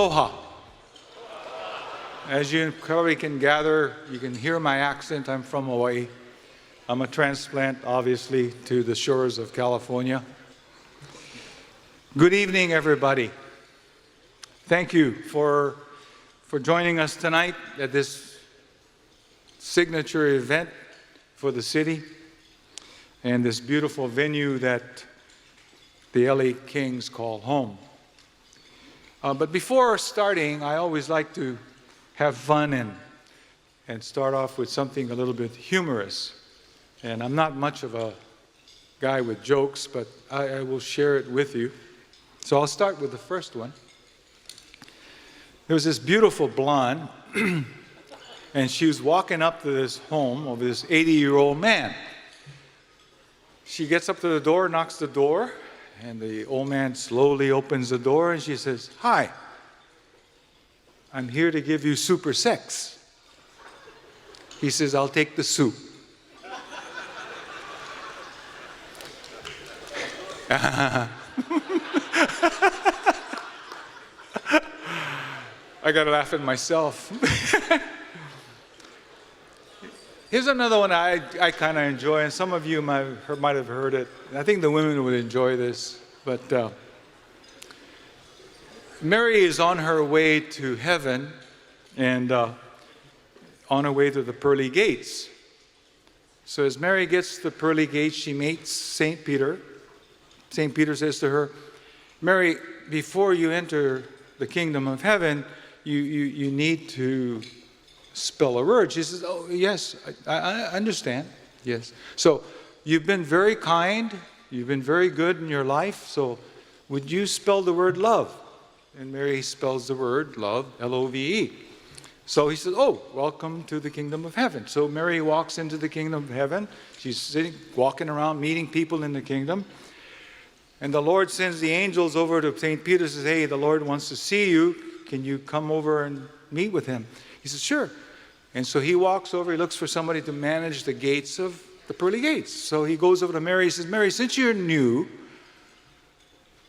Aloha. As you probably can gather, you can hear my accent. I'm from Hawaii. I'm a transplant, obviously, to the shores of California. Good evening, everybody. Thank you for joining us tonight at this signature event for the city and this beautiful venue that the LA Kings call home. But before starting, I always like to have fun and start off with something a little bit humorous. And I'm not much of a guy with jokes, but I will share it with you. So I'll start with the first one. There was this beautiful blonde, and she was walking up to this home of this 80-year-old man. She gets up to the door, knocks the door, and the old man slowly opens the door, and she says, "Hi, I'm here to give you super sex." He says, "I'll take the soup." I got to laugh at myself. Here's another one I kind of enjoy, and some of you might have heard it. I think the women would enjoy this. But Mary is on her way to heaven and on her way to the pearly gates. So as Mary gets to the pearly gates, she meets St. Peter. St. Peter says to her, "Mary, before you enter the kingdom of heaven, you need to spell a word." She says, "Oh, yes, I understand. Yes. So you've been very kind. You've been very good in your life. So would you spell the word love?" And Mary spells the word love, L-O-V-E. So he says, "Oh, welcome to the kingdom of heaven." So Mary walks into the kingdom of heaven. She's sitting, walking around, meeting people in the kingdom. And the Lord sends the angels over to St. Peter and says, "Hey, the Lord wants to see you. Can you come over and meet with him?" He says, "Sure." And so he walks over, he looks for somebody to manage the gates of the pearly gates. So he goes over to Mary, he says, "Mary, since you're new,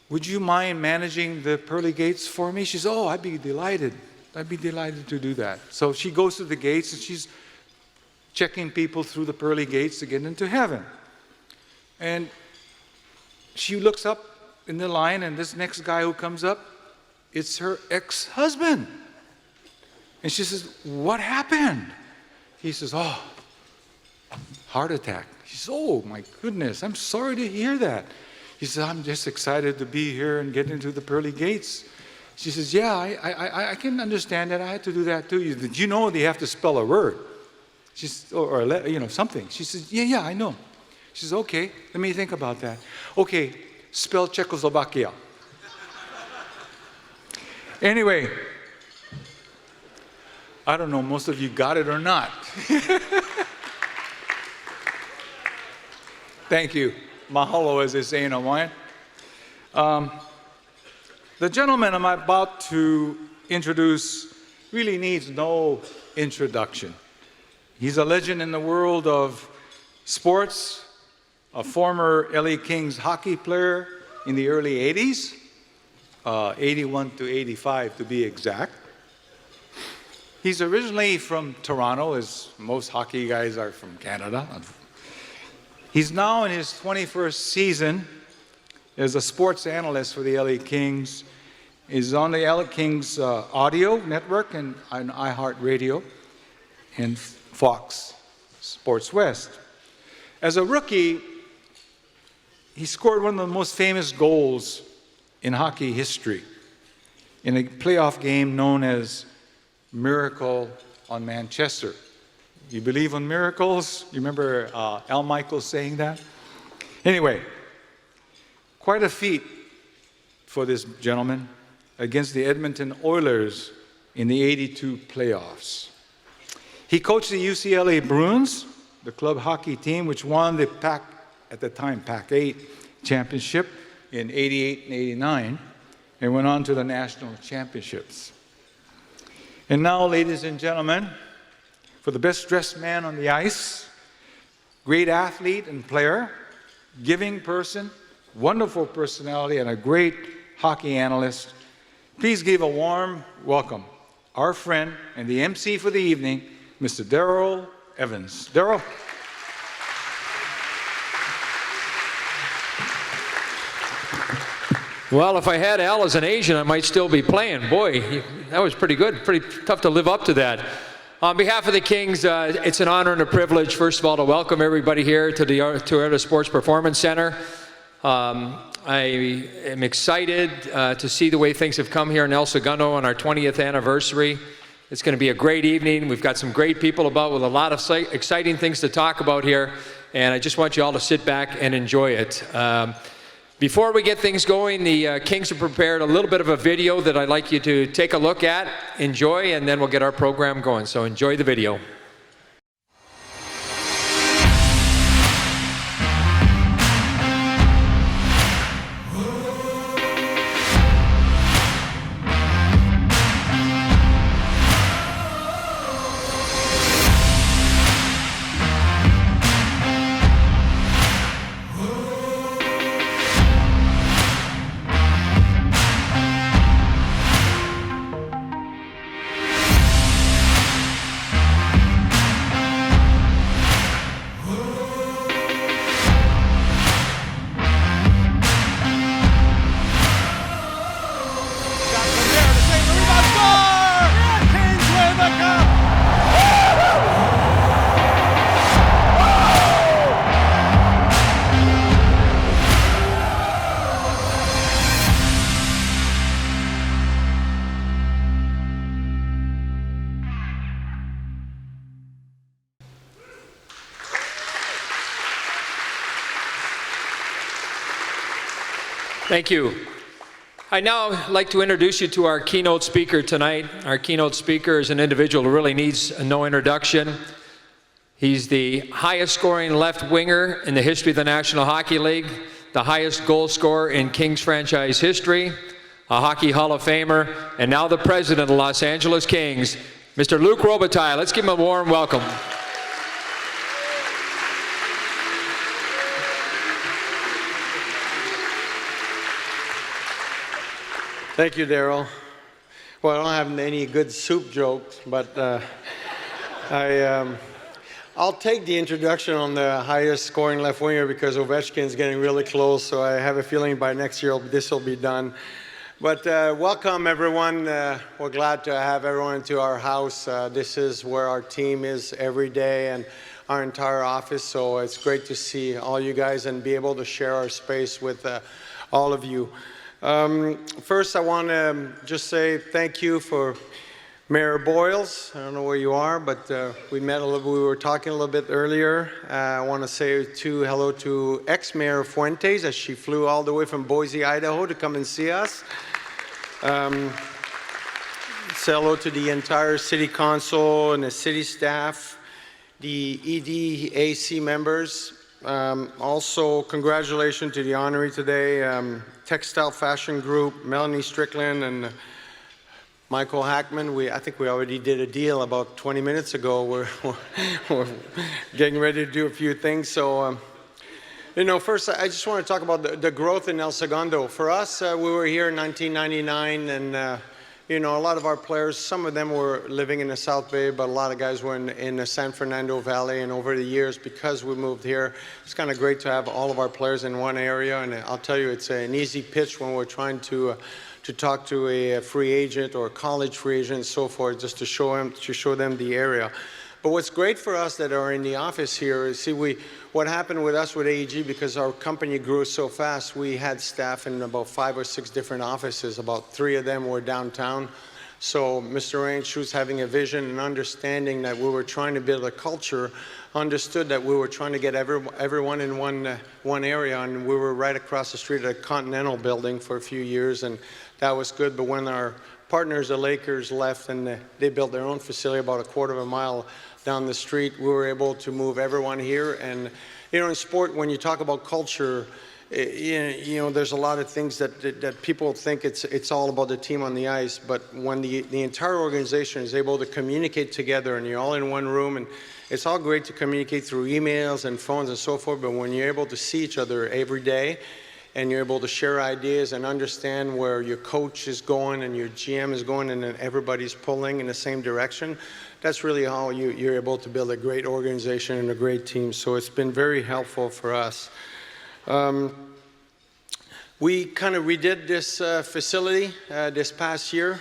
would you mind managing the pearly gates for me?" She says, "Oh, I'd be delighted. I'd be delighted to do that." So she goes to the gates and she's checking people through the pearly gates to get into heaven. And she looks up in the line, and this next guy who comes up, it's her ex-husband. And she says, "What happened?" He says, "Oh, heart attack." She says, "Oh, my goodness, I'm sorry to hear that." He says, "I'm just excited to be here and get into the pearly gates." She says, "Yeah, I can understand that. I had to do that too. Did you know they have to spell a word?" She says, or something. She says, Yeah, I know." She says, "Okay, let me think about that. Okay, spell Czechoslovakia." Anyway, I don't know, most of you got it or not. Thank you. Mahalo, as they say in Hawaiian. The gentleman I'm about to introduce really needs no introduction. He's a legend in the world of sports, a former LA Kings hockey player in the early 80s, 81 to 85 to be exact. He's originally from Toronto, as most hockey guys are from Canada. He's now in his 21st season as a sports analyst for the LA Kings. He's on the LA Kings audio network and on iHeartRadio and Fox Sports West. As a rookie, he scored one of the most famous goals in hockey history in a playoff game known as Miracle on Manchester. You believe in miracles? You remember Al Michaels saying that? Anyway, quite a feat for this gentleman against the Edmonton Oilers in the '82 playoffs. He coached the UCLA Bruins, the club hockey team, which won the at the time, Pac-8 championship in '88 and '89, and went on to the national championships. And now, ladies and gentlemen, for the best dressed man on the ice, great athlete and player, giving person, wonderful personality, and a great hockey analyst, Please give a warm welcome, our friend and the MC for the evening, Mr. Daryl Evans. Daryl. Well, if I had Al as an Asian, I might still be playing. Boy, that was pretty good. Pretty tough to live up to that. On behalf of the Kings, it's an honor and a privilege, first of all, to welcome everybody here to the Toyota Sports Performance Center. I am excited to see the way things have come here in El Segundo on our 20th anniversary. It's going to be a great evening. We've got some great people about with a lot of exciting things to talk about here, and I just want you all to sit back and enjoy it. Before we get things going, the Kings have prepared a little bit of a video that I'd like you to take a look at, enjoy, and then we'll get our program going. So enjoy the video. Thank you. I'd now like to introduce you to our keynote speaker tonight. Our keynote speaker is an individual who really needs no introduction. He's the highest scoring left winger in the history of the National Hockey League, the highest goal scorer in Kings franchise history, a Hockey Hall of Famer, and now the president of the Los Angeles Kings, Mr. Luc Robitaille. Let's give him a warm welcome. Thank you, Daryl. Well, I don't have any good soup jokes, but I'll take the introduction on the highest scoring left winger because Ovechkin's getting really close, so I have a feeling by next year this will be done. But welcome, everyone. We're glad to have everyone into our house. This is where our team is every day and our entire office, so it's great to see all you guys and be able to share our space with all of you. First, I want to just say thank you for Mayor Boyles. I don't know where you are, but we were talking a little bit earlier. I want to say hello to ex-Mayor Fuentes as she flew all the way from Boise, Idaho to come and see us. Say hello to the entire city council and the city staff, the EDAC members. Also, congratulations to the honoree today, Textile Fashion Group, Melanie Strickland and Michael Hackman. I think we already did a deal about 20 minutes ago. We're getting ready to do a few things. So, first I just want to talk about the growth in El Segundo. For us, we were here in 1999 and a lot of our players, some of them were living in the South Bay, but a lot of guys were in the San Fernando Valley. And over the years, because we moved here, it's kind of great to have all of our players in one area. And I'll tell you, it's an easy pitch when we're trying to talk to a free agent or a college free agent and so forth, just to show them the area. But what's great for us that are in the office here is, what happened with us with AEG, because our company grew so fast, we had staff in about 5 or 6 different offices. About 3 of them were downtown. So Mr. Range, who's having a vision and understanding that we were trying to build a culture, understood that we were trying to get everyone in one area, and we were right across the street at a Continental building for a few years, and that was good. But when our partners, the Lakers, left and they built their own facility about a quarter of a mile down the street, we were able to move everyone here. And in sport, when you talk about culture, there's a lot of things that people think it's all about the team on the ice. But when the entire organization is able to communicate together and you're all in one room, and it's all great to communicate through emails and phones and so forth, but when you're able to see each other every day, and you're able to share ideas and understand where your coach is going and your GM is going, and then everybody's pulling in the same direction. That's really how you're able to build a great organization and a great team. So it's been very helpful for us. We kind of redid this facility this past year.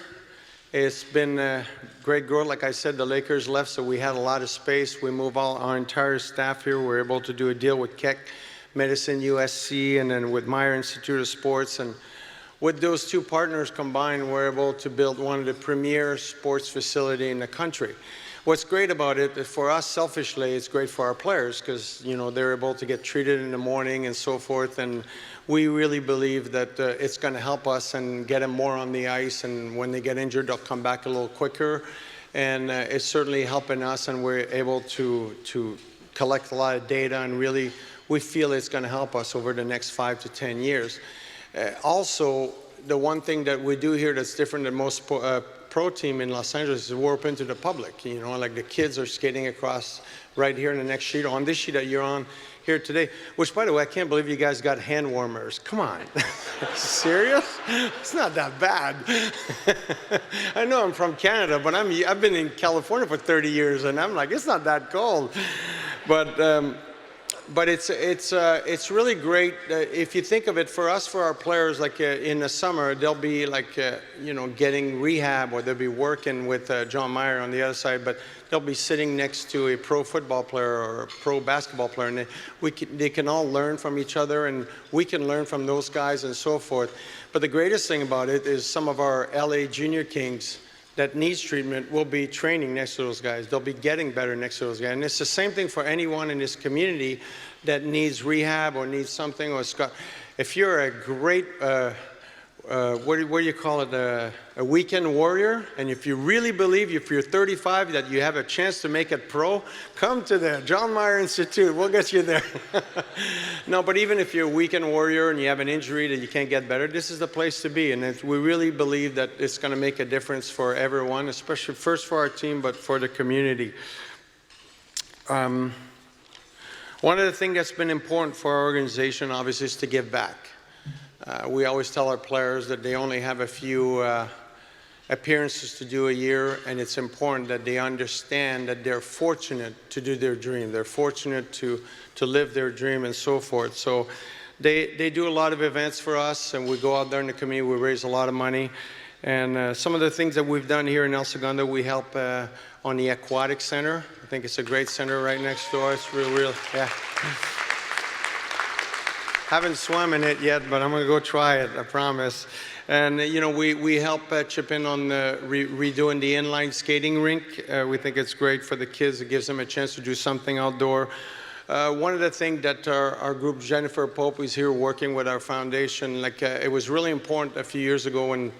It's been great growth. Like I said, the Lakers left, so we had a lot of space. We moved all our entire staff here. We're able to do a deal with Keck Medicine, USC, and then with Meyer Institute of Sports. And with those two partners combined, we're able to build one of the premier sports facilities in the country. What's great about it is for us, selfishly, it's great for our players because, you know, they're able to get treated in the morning and so forth. And we really believe that it's going to help us and get them more on the ice. And when they get injured, they'll come back a little quicker. And it's certainly helping us, and we're able to collect a lot of data, and really we feel it's going to help us over the next 5 to 10 years. Also, the one thing that we do here that's different than most pro team in Los Angeles is we're open to the public. You know, like the kids are skating across right here in the next sheet, on this sheet that you're on here today, which, by the way, I can't believe you guys got hand warmers. Come on. Serious? It's not that bad. I know I'm from Canada, but I've been in California for 30 years, and I'm like, it's not that cold. But it's really great. If you think of it, for us, for our players, like in the summer, they'll be like, you know, getting rehab, or they'll be working with John Mayer on the other side, but they'll be sitting next to a pro football player or a pro basketball player, and they can all learn from each other, and we can learn from those guys and so forth. But the greatest thing about it is some of our LA Junior Kings that needs treatment will be training next to those guys. They'll be getting better next to those guys. And it's the same thing for anyone in this community that needs rehab or needs something. Or if you're a great, what do you call it, a weekend warrior, and if you really believe, if you're 35, that you have a chance to make it pro, come to the John Mayer Institute. We'll get you there. No, but even if you're a weekend warrior and you have an injury that you can't get better, this is the place to be. And we really believe that it's going to make a difference for everyone, especially first for our team, but for the community. One of the things that's been important for our organization, obviously, is to give back. We always tell our players that they only have a few appearances to do a year, and it's important that they understand that they're fortunate to do their dream. They're fortunate to live their dream and so forth. So they do a lot of events for us, and we go out there in the community, we raise a lot of money. And some of the things that we've done here in El Segundo, we help on the Aquatic Center. I think it's a great center right next door. It's real, yeah. Haven't swum in it yet, but I'm going to go try it, I promise. And, you know, we help chip in on redoing the inline skating rink. We think it's great for the kids. It gives them a chance to do something outdoor. One of the things that our group, Jennifer Pope, is here working with our foundation. Like, it was really important a few years ago when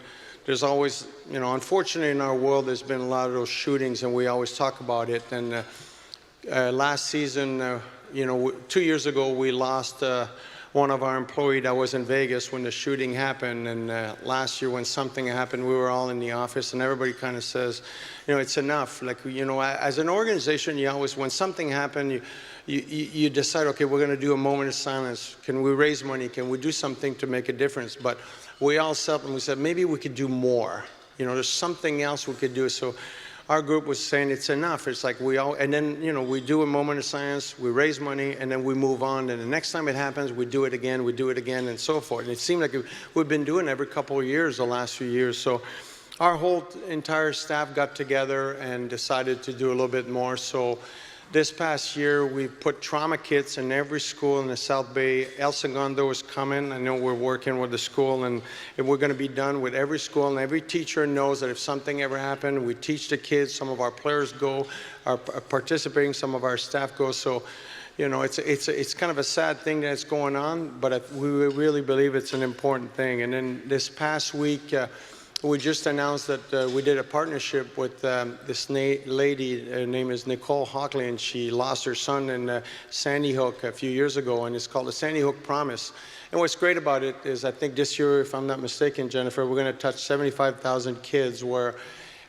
there's always, you know, unfortunately in our world, there's been a lot of those shootings, and we always talk about it. And last season, you know, 2 years ago, we lost one of our employees that was in Vegas when the shooting happened. And last year when something happened, we were all in the office, and everybody kind of says, you know, it's enough. Like, you know, as an organization, you always, when something happened, you decide, okay, we're going to do a moment of silence. Can we raise money? Can we do something to make a difference? But we all sat and we said, maybe we could do more. You know, there's something else we could do. So our group was saying it's enough. It's like and then, you know, we do a moment of silence, we raise money, and then we move on. And the next time it happens, we do it again, and so forth. And it seemed like we've been doing it every couple of years, the last few years. So our whole entire staff got together and decided to do a little bit more. So this past year, we put trauma kits in every school in the South Bay. El Segundo is coming. I know we're working with the school, and we're going to be done with every school. And every teacher knows that if something ever happened, we teach the kids. Some of our players go, are participating. Some of our staff go. So, you know, it's kind of a sad thing that's going on, but we really believe it's an important thing. And then this past week, we just announced that we did a partnership with this lady. Her name is Nicole Hockley, and she lost her son in Sandy Hook a few years ago, and it's called the Sandy Hook Promise. And what's great about it is I think this year, if I'm not mistaken, Jennifer, we're going to touch 75,000 kids where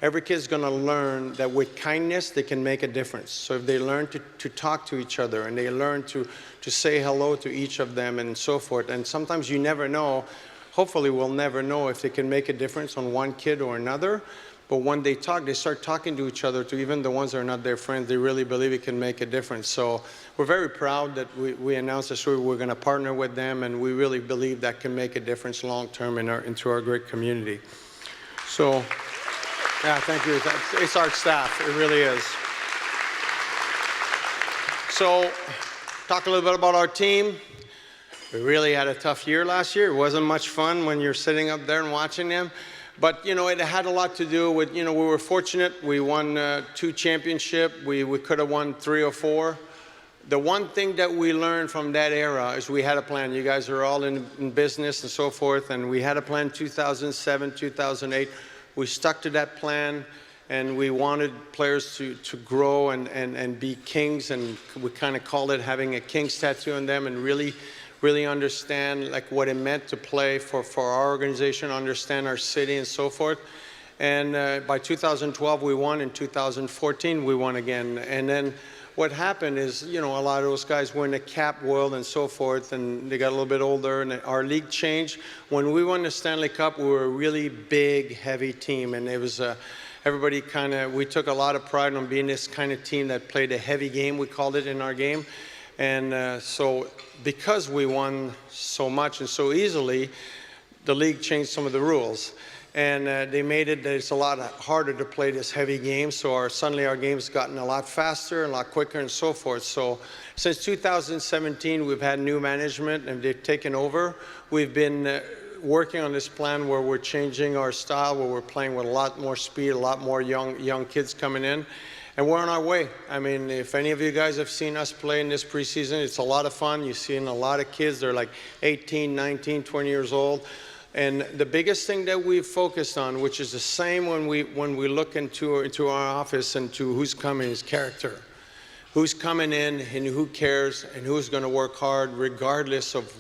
every kid's going to learn that with kindness, they can make a difference. So if they learn to talk to each other and they learn to say hello to each of them and so forth, and sometimes you never know, hopefully we'll never know if they can make a difference on one kid or another. But when they talk, they start talking to each other, to even the ones that are not their friends, they really believe it can make a difference. So we're very proud that we announced this week we're going to partner with them, and we really believe that can make a difference long term into our great community. So, yeah, thank you. It's our staff. It really is. So, talk a little bit about our team. We really had a tough year last year. It wasn't much fun when you're sitting up there and watching them. But, you know, it had a lot to do with, you know, we were fortunate. We won 2 championships. We could have won 3 or 4. The one thing that we learned from that era is we had a plan. You guys are all in business and so forth, and we had a plan 2007, 2008. We stuck to that plan, and we wanted players to grow and be kings, and we kind of called it having a king's tattoo on them and really understand like what it meant to play for our organization, understand our city and so forth. And by 2012 we won. In 2014 we won again. And then what happened is, you know, a lot of those guys were in the cap world and so forth, and they got a little bit older, and our league changed. When we won the Stanley Cup, we were a really big, heavy team, and it was everybody we took a lot of pride on being this kind of team that played a heavy game, we called it in our game. And so because we won so much and so easily, the league changed some of the rules. And they made it that it's a lot harder to play this heavy game. So suddenly our game's gotten a lot faster, a lot quicker and so forth. So since 2017, we've had new management and they've taken over. We've been working on this plan where we're changing our style, where we're playing with a lot more speed, a lot more young kids coming in. And we're on our way. I mean, if any of you guys have seen us play in this preseason, it's a lot of fun. You've seen a lot of kids. They're like 18, 19, 20 years old. And the biggest thing that we've focused on, which is the same when we look into our office and to who's coming, is character. Who's coming in and who cares and who's going to work hard regardless of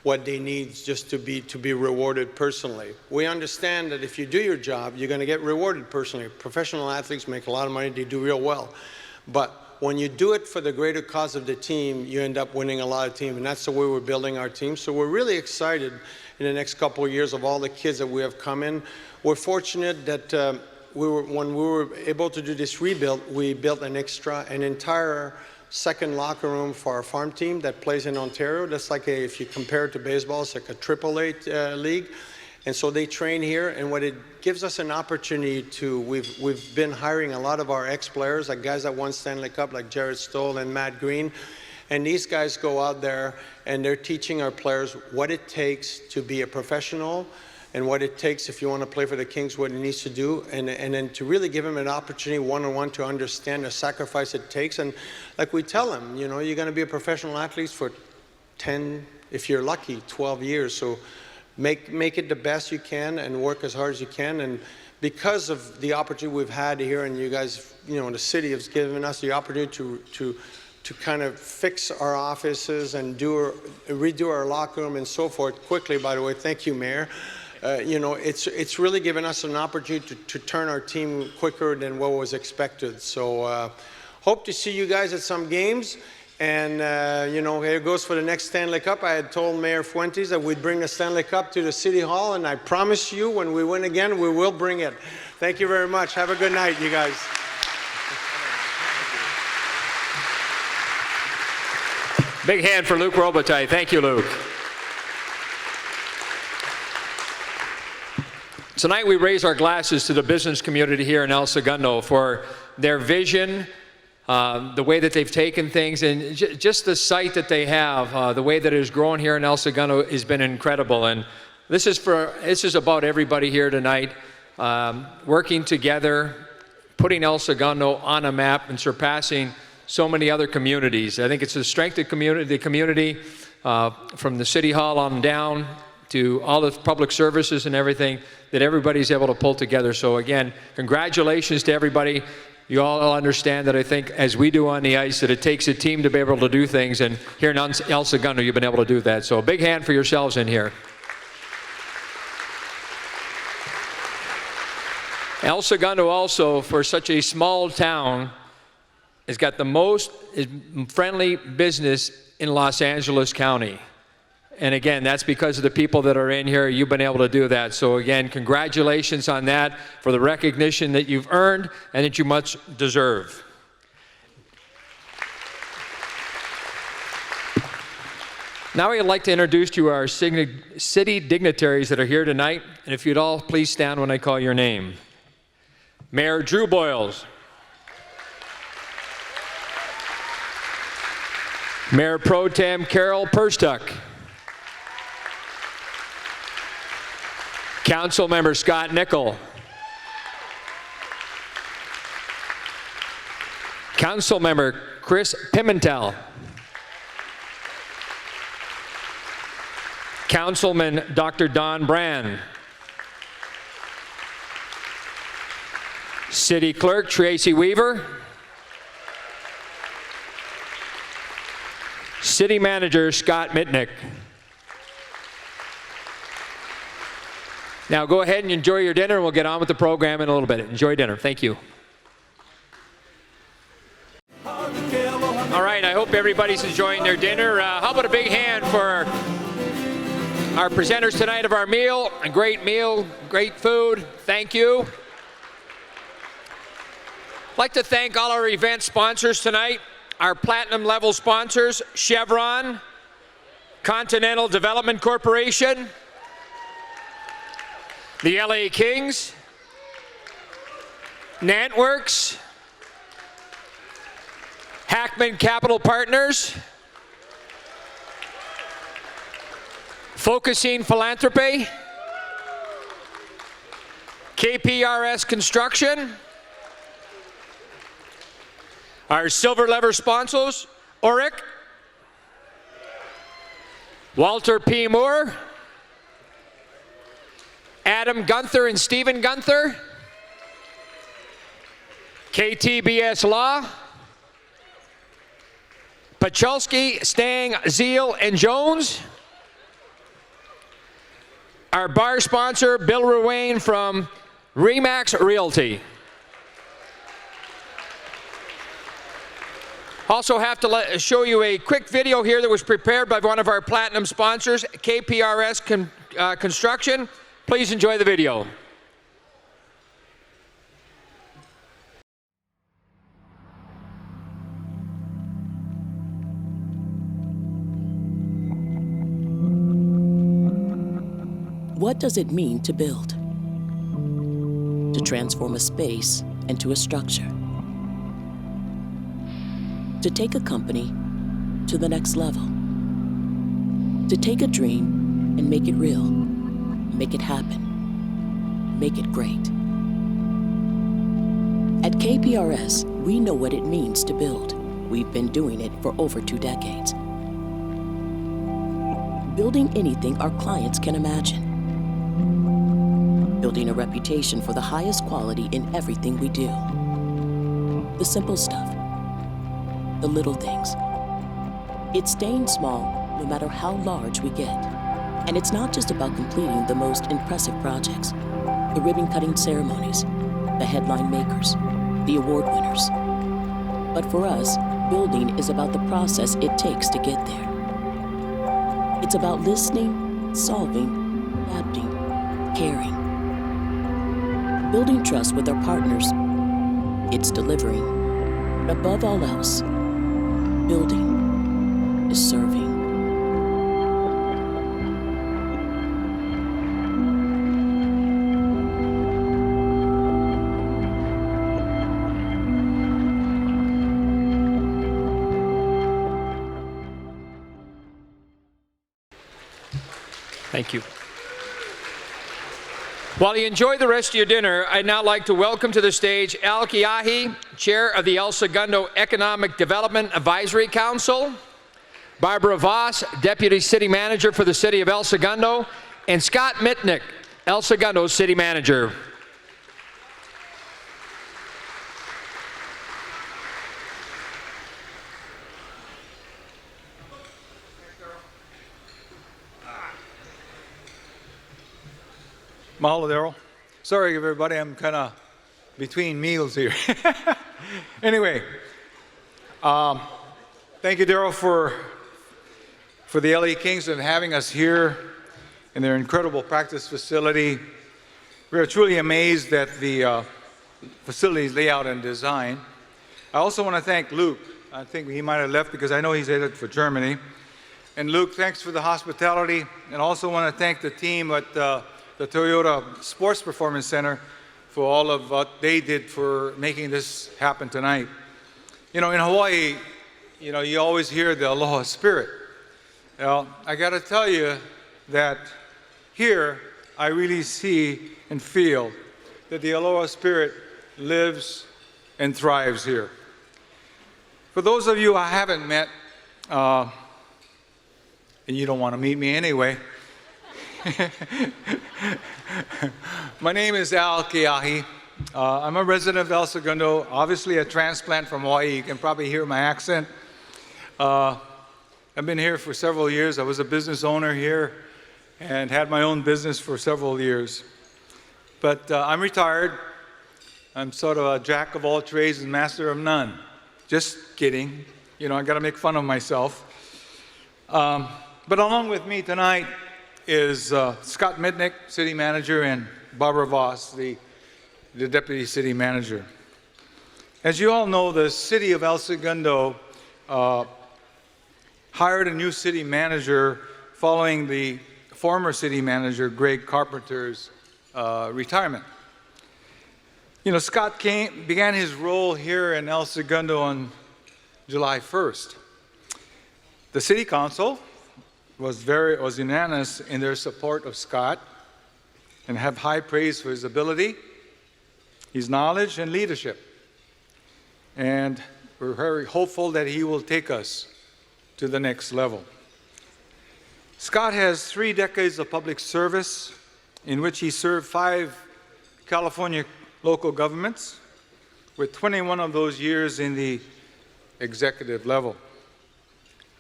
what they need just to be rewarded personally. We understand that if you do your job, you're going to get rewarded personally. Professional athletes make a lot of money, they do real well. But when you do it for the greater cause of the team, you end up winning a lot of teams, and that's the way we're building our team. So we're really excited in the next couple of years of all the kids that we have come in. We're fortunate that when we were able to do this rebuild, we built an entire second locker room for our farm team that plays in Ontario. That's like if you compare it to baseball, it's like a AAA league. And so they train here, and what it gives us an opportunity to, we've been hiring a lot of our ex-players, like guys that won Stanley Cup, like Jared Stoll and Matt Green. And these guys go out there and they're teaching our players what it takes to be a professional and what it takes if you want to play for the Kings, what it needs to do, and then to really give them an opportunity one-on-one to understand the sacrifice it takes. And like we tell them, you know, you're going to be a professional athlete for 10, if you're lucky, 12 years. So make it the best you can and work as hard as you can. And because of the opportunity we've had here, and you guys, you know, the city has given us the opportunity to kind of fix our offices and redo our locker room and so forth quickly, by the way. Thank you, Mayor. You know, it's really given us an opportunity to turn our team quicker than what was expected. So hope to see you guys at some games. And, you know, here goes for the next Stanley Cup. I had told Mayor Fuentes that we'd bring the Stanley Cup to the City Hall, and I promise you when we win again, we will bring it. Thank you very much. Have a good night, you guys. Big hand for Luc Robitaille. Thank you, Luc. Tonight we raise our glasses to the business community here in El Segundo for their vision, the way that they've taken things, and just the site that they have, the way that it has grown here in El Segundo has been incredible. And this is about everybody here tonight, working together, putting El Segundo on a map and surpassing so many other communities. I think it's the strength of the community from the City Hall on down to all the public services and everything that everybody's able to pull together. So again, congratulations to everybody. You all understand that, I think, as we do on the ice, that it takes a team to be able to do things, and here in El Segundo, you've been able to do that. So a big hand for yourselves in here. El Segundo also, for such a small town, has got the most friendly business in Los Angeles County. And again, that's because of the people that are in here. You've been able to do that. So again, congratulations on that, for the recognition that you've earned and that you much deserve. Now I'd like to introduce to you our city dignitaries that are here tonight. And if you'd all please stand when I call your name. Mayor Drew Boyles. Mayor Pro Tem Carol Perstuck. Council Member Scott Nickel. Council Member Chris Pimentel. Councilman Dr. Don Brand. City Clerk Tracy Weaver. City Manager Scott Mitnick. Now go ahead and enjoy your dinner, and we'll get on with the program in a little bit. Enjoy dinner. Thank you. All right, I hope everybody's enjoying their dinner. How about a big hand for our presenters tonight of our meal? A great meal, great food. Thank you. I'd like to thank all our event sponsors tonight. Our platinum level sponsors, Chevron, Continental Development Corporation, the LA Kings, Nantworks, Hackman Capital Partners, Focusing Philanthropy, KPRS Construction, our silver lever sponsors, Oric, Walter P. Moore, Adam Gunther and Stephen Gunther, KTBS Law, Pachulski, Stang, Zeal, and Jones, our bar sponsor, Bill Ruane from Remax Realty. Also have to show you a quick video here that was prepared by one of our platinum sponsors, KPRS Construction. Please enjoy the video. What does it mean to build? To transform a space into a structure. To take a company to the next level. To take a dream and make it real. Make it happen. Make it great. At KPRS, we know what it means to build. We've been doing it for over 2 decades. Building anything our clients can imagine. Building a reputation for the highest quality in everything we do. The simple stuff. The little things. It's staying small no matter how large we get. And it's not just about completing the most impressive projects, the ribbon-cutting ceremonies, the headline makers, the award winners. But for us, building is about the process it takes to get there. It's about listening, solving, adapting, caring. Building trust with our partners. It's delivering. But above all else, building is serving. Thank you. While you enjoy the rest of your dinner, I'd now like to welcome to the stage Al Kiahi, Chair of the El Segundo Economic Development Advisory Council, Barbara Voss, Deputy City Manager for the City of El Segundo, and Scott Mitnick, El Segundo's City Manager. Mahalo, Daryl. Sorry, everybody, I'm kind of between meals here. Anyway, thank you, Daryl, for the LA Kings and having us here in their incredible practice facility. We are truly amazed at the facility's layout and design. I also want to thank Luke. I think he might have left because I know he's headed for Germany. And Luke, thanks for the hospitality. And also want to thank the team at the Toyota Sports Performance Center for all of what they did for making this happen tonight. You know, in Hawaii, you know, you always hear the aloha spirit. Well, I got to tell you that here I really see and feel that the aloha spirit lives and thrives here. For those of you I haven't met, and you don't want to meet me anyway, my name is Al Keahi. I'm a resident of El Segundo, obviously a transplant from Hawaii. You can probably hear my accent. I've been here for several years. I was a business owner here and had my own business for several years. But I'm retired. I'm sort of a jack of all trades and master of none. Just kidding. You know, I got to make fun of myself. But along with me tonight is Scott Mitnick, city manager, and Barbara Voss, the deputy city manager. As you all know, the city of El Segundo hired a new city manager following the former city manager, Greg Carpenter's retirement. You know, Scott began his role here in El Segundo on July 1st. The city council was unanimous in their support of Scott and have high praise for his ability, his knowledge, and leadership. And we're very hopeful that he will take us to the next level. Scott has 3 decades of public service in which he served 5 California local governments, with 21 of those years in the executive level.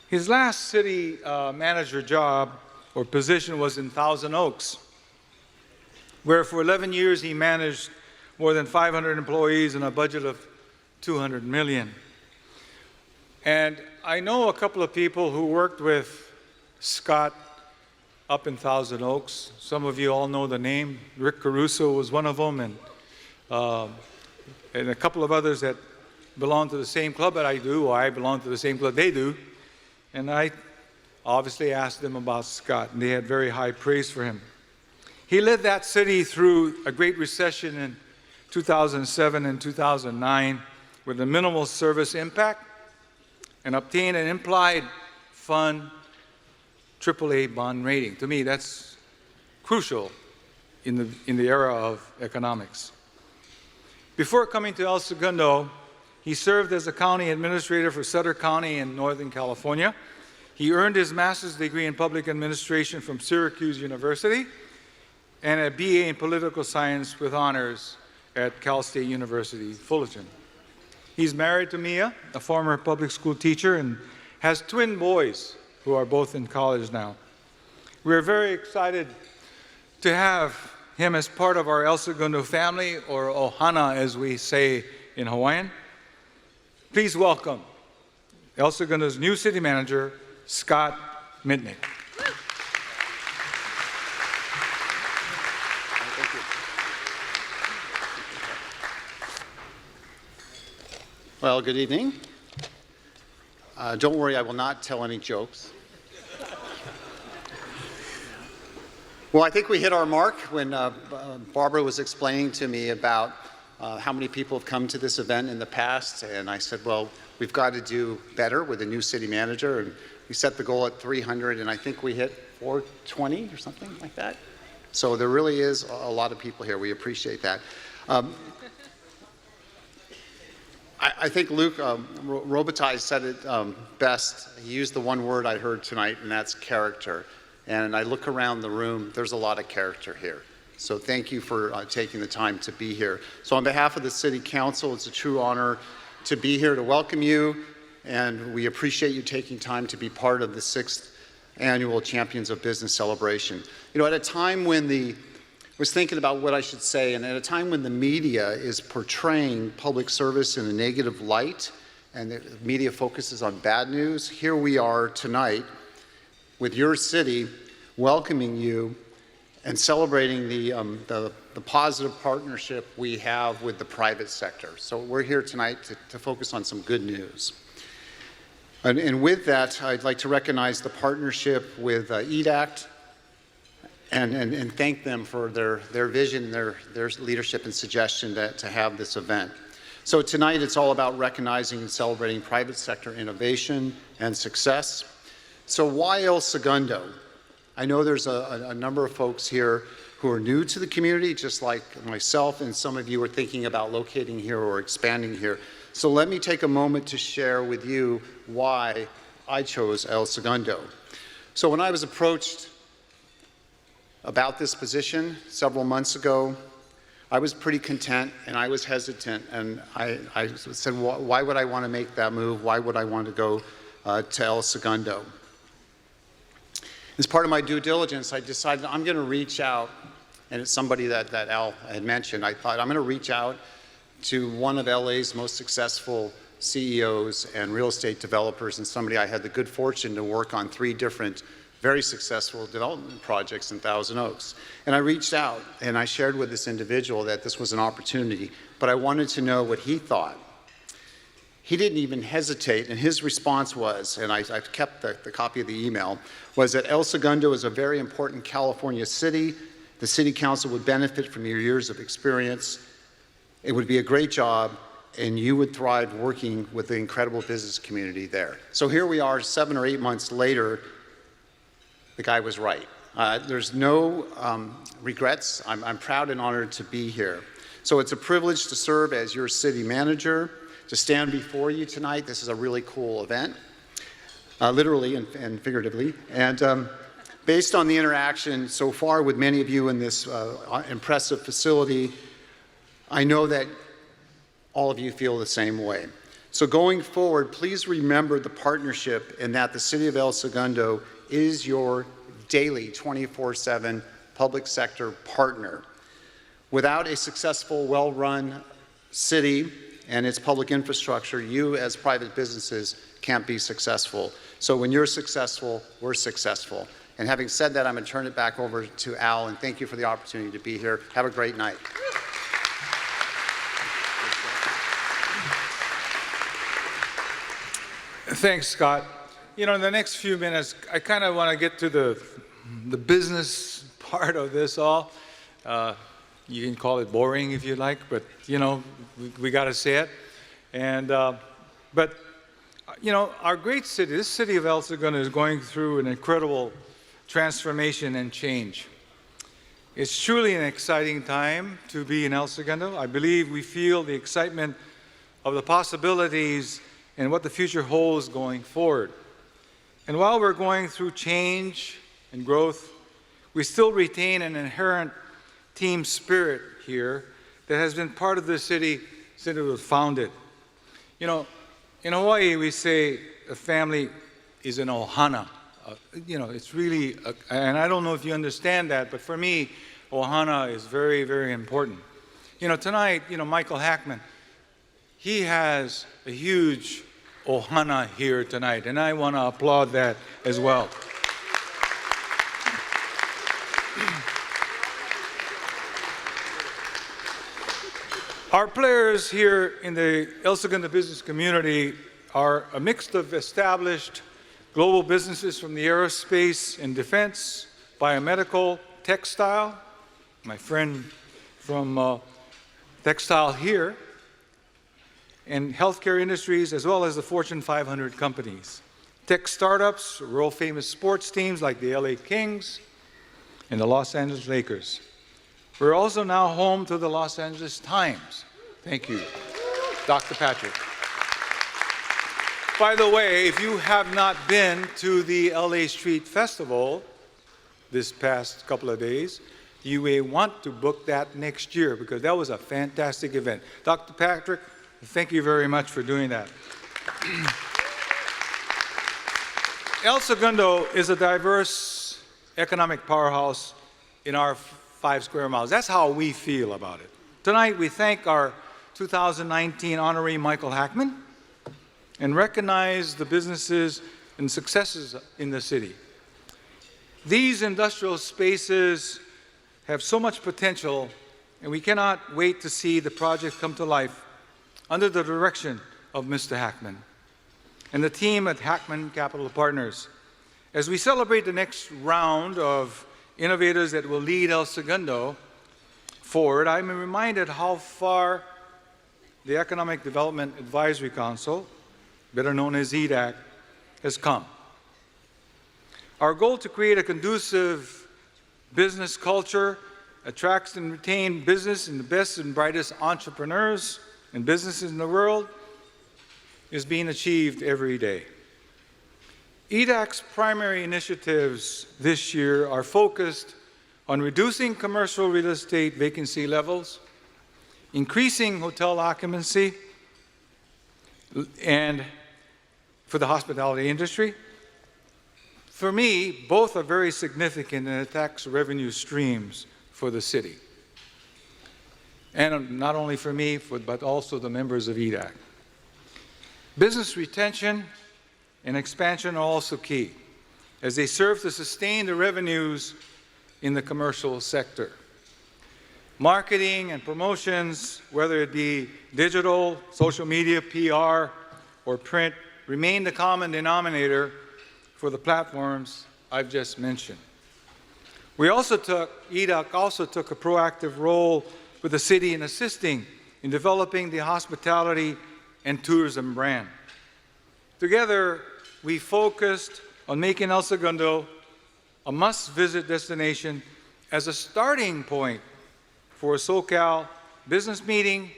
His last city manager job or position was in Thousand Oaks, where for 11 years he managed more than 500 employees and a budget of $200 million. And I know a couple of people who worked with Scott up in Thousand Oaks. Some of you all know the name. Rick Caruso was one of them, and a couple of others that belong to the same club that I do, or I belong to the same club they do. And I obviously asked them about Scott, and they had very high praise for him. He led that city through a great recession in 2007 and 2009 with a minimal service impact and obtained an implied fund AAA bond rating. To me, that's crucial in the era of economics. Before coming to El Segundo, he served as a county administrator for Sutter County in Northern California. He earned his master's degree in public administration from Syracuse University and a BA in political science with honors at Cal State University, Fullerton. He's married to Mia, a former public school teacher, and has twin boys who are both in college now. We're very excited to have him as part of our El Segundo family, or Ohana as we say in Hawaiian. Please welcome El Segundo's new city manager, Scott Mitnick. Well, good evening. Don't worry, I will not tell any jokes. Well, I think we hit our mark when Barbara was explaining to me about how many people have come to this event in the past, and I said, well, we've got to do better with a new city manager, and we set the goal at 300, and I think we hit 420 or something like that. So there really is a lot of people here. We appreciate that. I think Luke Robitaille said it best. He used the one word I heard tonight, and that's character. And I look around the room, there's a lot of character here. So thank you for taking the time to be here. So on behalf of the City Council, it's a true honor to be here to welcome you, and we appreciate you taking time to be part of the 6th Annual Champions of Business celebration. You know, at a time when the was thinking about what I should say, and at a time when the media is portraying public service in a negative light, and the media focuses on bad news, here we are tonight with your city welcoming you and celebrating the positive partnership we have with the private sector. So we're here tonight to focus on some good news. And with that, I'd like to recognize the partnership with EDACT and thank them for their vision, their leadership and suggestion to have this event. So tonight it's all about recognizing and celebrating private sector innovation and success. So why El Segundo? I know there's a number of folks here who are new to the community, just like myself, and some of you are thinking about locating here or expanding here. So let me take a moment to share with you why I chose El Segundo. So when I was approached about this position several months ago, I was pretty content and I was hesitant, and I said, why would I want to make that move? Why would I want to go to El Segundo? As part of my due diligence, I decided I'm going to reach out, and it's somebody that Al had mentioned. I thought I'm going to reach out to one of LA's most successful CEOs and real estate developers, and somebody I had the good fortune to work on 3 different very successful development projects in Thousand Oaks. And I reached out and I shared with this individual that this was an opportunity, but I wanted to know what he thought. He didn't even hesitate, and his response was, and I've kept the copy of the email, was that El Segundo is a very important California city. The city council would benefit from your years of experience. It would be a great job, and you would thrive working with the incredible business community there. So here we are 7 or 8 months later. The guy was right. There's no regrets. I'm proud and honored to be here. So it's a privilege to serve as your city manager, to stand before you tonight. This is a really cool event, literally and figuratively. And based on the interaction so far with many of you in this impressive facility, I know that all of you feel the same way. So going forward, please remember the partnership and that the City of El Segundo is your daily 24/7 public sector partner. Without a successful, well-run city and its public infrastructure, you as private businesses can't be successful. So when you're successful, we're successful. And having said that, I'm going to turn it back over to Al, and thank you for the opportunity to be here. Have a great night. Thanks, Scott. You know, in the next few minutes, I kind of want to get to the business part of this all. You can call it boring if you like, but you know, we got to say it. And but you know, our great city, this city of El Segundo, is going through an incredible transformation and change. It's truly an exciting time to be in El Segundo. I believe we feel the excitement of the possibilities and what the future holds going forward. And while we're going through change and growth, we still retain an inherent team spirit here that has been part of the city since it was founded. You know, in Hawaii, we say a family is an ohana. You know, it's really, and I don't know if you understand that, but for me, ohana is very, very important. You know, tonight, you know, Michael Hackman, he has a huge ohana here tonight, and I want to applaud that as well. Our players here in the El Segundo business community are a mix of established global businesses from the aerospace and defense, biomedical, textile, my friend from textile here, and healthcare industries, as well as the Fortune 500 companies. Tech startups, world-famous sports teams like the LA Kings and the Los Angeles Lakers. We're also now home to the Los Angeles Times. Thank you, Dr. Patrick. By the way, if you have not been to the LA Street Festival this past couple of days, you may want to book that next year because that was a fantastic event. Dr. Patrick, thank you very much for doing that. El Segundo is a diverse economic powerhouse in our 5 square miles. That's how we feel about it. Tonight, we thank our 2019 honoree, Michael Hackman, and recognize the businesses and successes in the city. These industrial spaces have so much potential, and we cannot wait to see the project come to life under the direction of Mr. Hackman and the team at Hackman Capital Partners. As we celebrate the next round of innovators that will lead El Segundo forward, I'm reminded how far the Economic Development Advisory Council, better known as EDAC, has come. Our goal to create a conducive business culture attracts and retains business and the best and brightest entrepreneurs and businesses in the world is being achieved every day. EDAC's primary initiatives this year are focused on reducing commercial real estate vacancy levels, increasing hotel occupancy, and for the hospitality industry. For me, both are very significant in the tax revenue streams for the city. And not only for me, but also the members of EDAC. Business retention and expansion are also key, as they serve to sustain the revenues in the commercial sector. Marketing and promotions, whether it be digital, social media, PR, or print, remain the common denominator for the platforms I've just mentioned. EDAC also took a proactive role with the city in assisting in developing the hospitality and tourism brand. Together, we focused on making El Segundo a must-visit destination as a starting point for a SoCal business meeting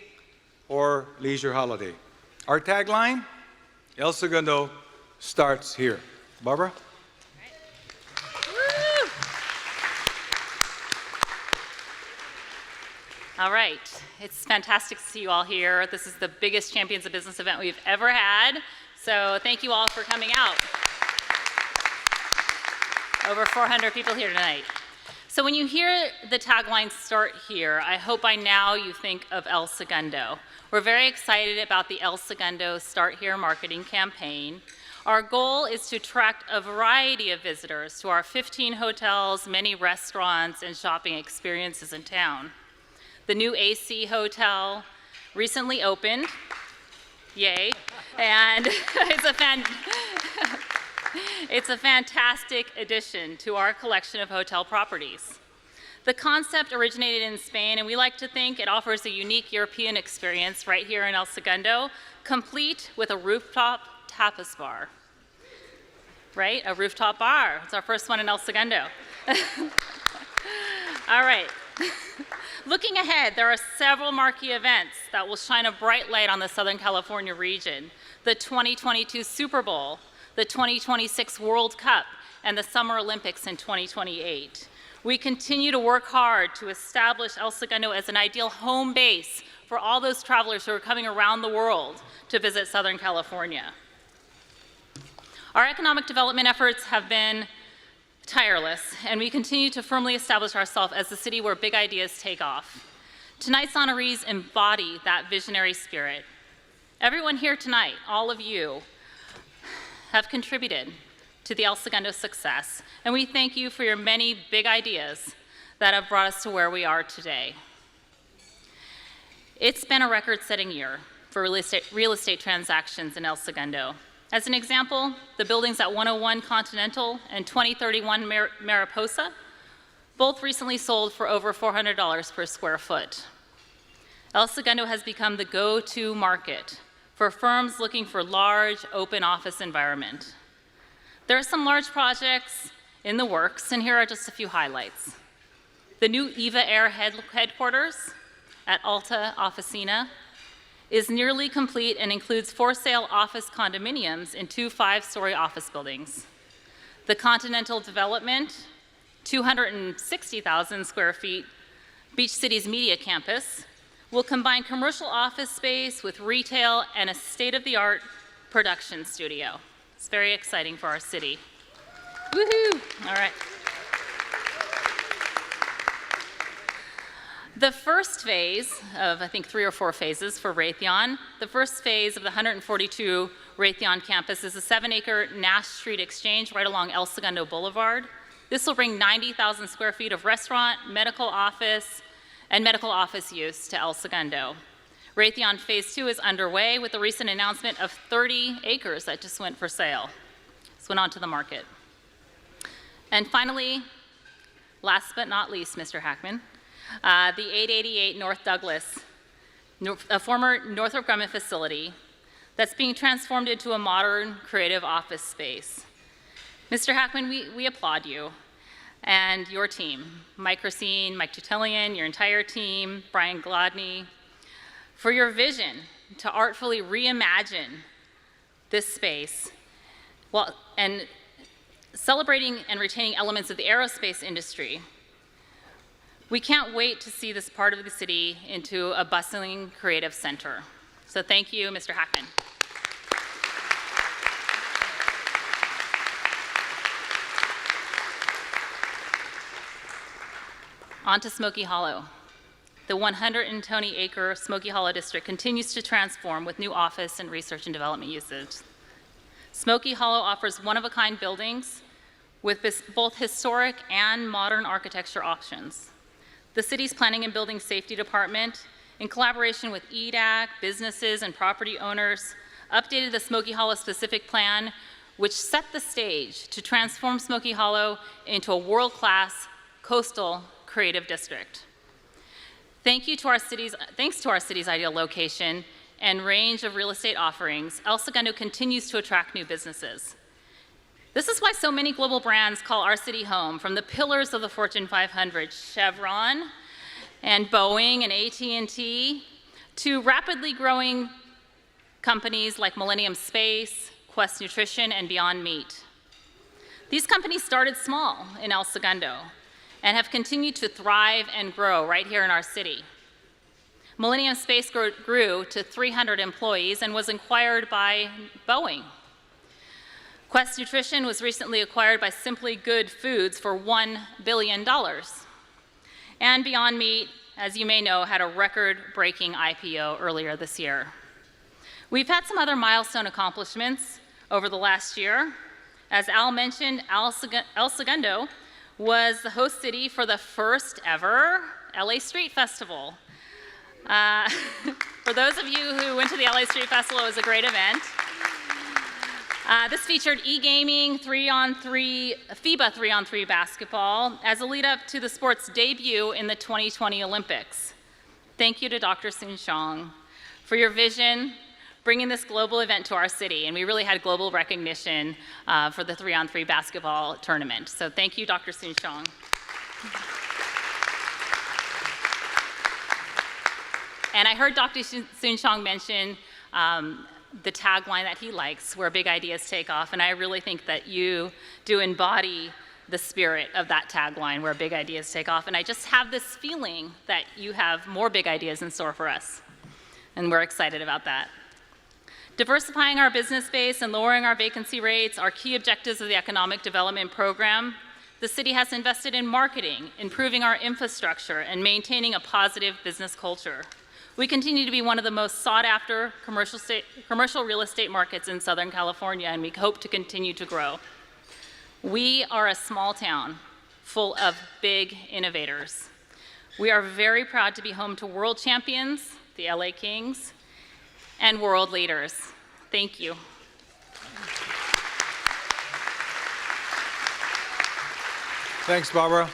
or leisure holiday. Our tagline, El Segundo starts here. Barbara? All right, it's fantastic to see you all here. This is the biggest Champions of Business event we've ever had, so thank you all for coming out. Over 400 people here tonight. So when you hear the tagline start here, I hope by now you think of El Segundo. We're very excited about the El Segundo Start Here marketing campaign. Our goal is to attract a variety of visitors to our 15 hotels, many restaurants, and shopping experiences in town. The new AC Hotel recently opened, yay, and it's a fantastic addition to our collection of hotel properties. The concept originated in Spain, and we like to think it offers a unique European experience right here in El Segundo, complete with a rooftop tapas bar. Right, a rooftop bar. It's our first one in El Segundo. All right. Looking ahead, there are several marquee events that will shine a bright light on the Southern California region. The 2022 Super Bowl, the 2026 World Cup, and the Summer Olympics in 2028. We continue to work hard to establish El Segundo as an ideal home base for all those travelers who are coming around the world to visit Southern California. Our economic development efforts have been tireless, and we continue to firmly establish ourselves as the city where big ideas take off. Tonight's honorees embody that visionary spirit. Everyone here tonight, all of you, have contributed to the El Segundo success, and we thank you for your many big ideas that have brought us to where we are today. It's been a record-setting year for real estate transactions in El Segundo. As an example, the buildings at 101 Continental and 2031 Mariposa both recently sold for over $400 per square foot. El Segundo has become the go-to market for firms looking for large, open office environment. There are some large projects in the works, and here are just a few highlights. The new Eva Air headquarters at Alta Oficina is nearly complete and includes for-sale office condominiums in 2 5-story office buildings. The Continental development, 260,000 square feet, Beach City's media campus, will combine commercial office space with retail and a state-of-the-art production studio. It's very exciting for our city. Woohoo! All right. The first phase of, I think, 3 or 4 phases for Raytheon, the first phase of the 142 Raytheon campus is a 7-acre Nash Street exchange right along El Segundo Boulevard. This will bring 90,000 square feet of restaurant, medical office use to El Segundo. Raytheon Phase 2 is underway with the recent announcement of 30 acres that just went for sale. This went onto the market. And finally, last but not least, Mr. Hackman, the 888 North Douglas, a former Northrop Grumman facility that's being transformed into a modern, creative office space. Mr. Hackman, we applaud you and your team, Mike Racine, Mike Tutelian, your entire team, Brian Gladney, for your vision to artfully reimagine this space and celebrating and retaining elements of the aerospace industry. We can't wait to see this part of the city into a bustling creative center. So thank you, Mr. Hackman. On to Smoky Hollow. The 120-acre Smoky Hollow district continues to transform with new office and research and development uses. Smoky Hollow offers one-of-a-kind buildings with both historic and modern architecture options. The city's Planning and Building Safety Department, in collaboration with EDAC, businesses, and property owners, updated the Smoky Hollow specific plan, which set the stage to transform Smoky Hollow into a world-class coastal creative district. Thanks to our city's ideal location and range of real estate offerings, El Segundo continues to attract new businesses. This is why so many global brands call our city home, from the pillars of the Fortune 500, Chevron and Boeing and AT&T, to rapidly growing companies like Millennium Space, Quest Nutrition, and Beyond Meat. These companies started small in El Segundo and have continued to thrive and grow right here in our city. Millennium Space grew to 300 employees and was acquired by Boeing. Quest Nutrition was recently acquired by Simply Good Foods for $1 billion. And Beyond Meat, as you may know, had a record-breaking IPO earlier this year. We've had some other milestone accomplishments over the last year. As Al mentioned, El Segundo was the host city for the first ever LA Street Festival. For those of you who went to the LA Street Festival, it was a great event. This featured e-gaming, 3-on-3, FIBA 3-on-3 basketball as a lead up to the sport's debut in the 2020 Olympics. Thank you to Dr. Soon-Shiong for your vision, bringing this global event to our city, and we really had global recognition for the 3-on-3 basketball tournament. So thank you, Dr. Soon-Shiong. And I heard Dr. Soon-Shiong mention the tagline that he likes, where big ideas take off, and I really think that you do embody the spirit of that tagline, where big ideas take off, and I just have this feeling that you have more big ideas in store for us, and we're excited about that. Diversifying our business base and lowering our vacancy rates are key objectives of the Economic Development Program. The city has invested in marketing, improving our infrastructure, and maintaining a positive business culture. We continue to be one of the most sought-after commercial real estate markets in Southern California, and we hope to continue to grow. We are a small town full of big innovators. We are very proud to be home to world champions, the LA Kings, and world leaders. Thank you. Thanks, Barbara.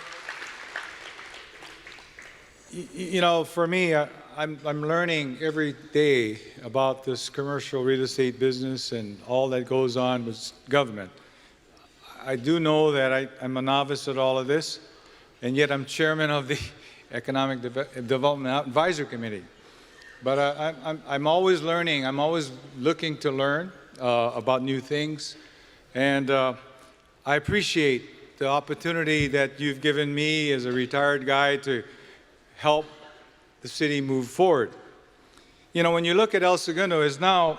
You know, for me, I'm learning every day about this commercial real estate business and all that goes on with government. I do know that I'm a novice at all of this, and yet I'm chairman of the Economic Development Advisory Committee. But I'm always learning. I'm always looking to learn about new things. And I appreciate the opportunity that you've given me as a retired guy to help the city move forward. You know, when you look at El Segundo, it's now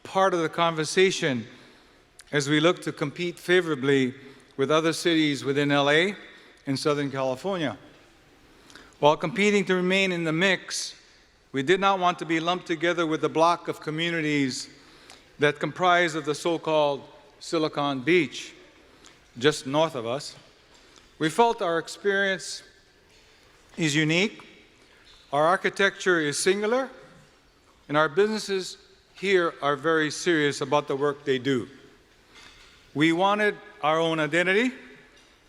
part of the conversation as we look to compete favorably with other cities within LA and Southern California. While competing to remain in the mix, we did not want to be lumped together with the block of communities that comprise of the so-called Silicon Beach, just north of us. We felt our experience is unique, our architecture is singular, and our businesses here are very serious about the work they do. We wanted our own identity,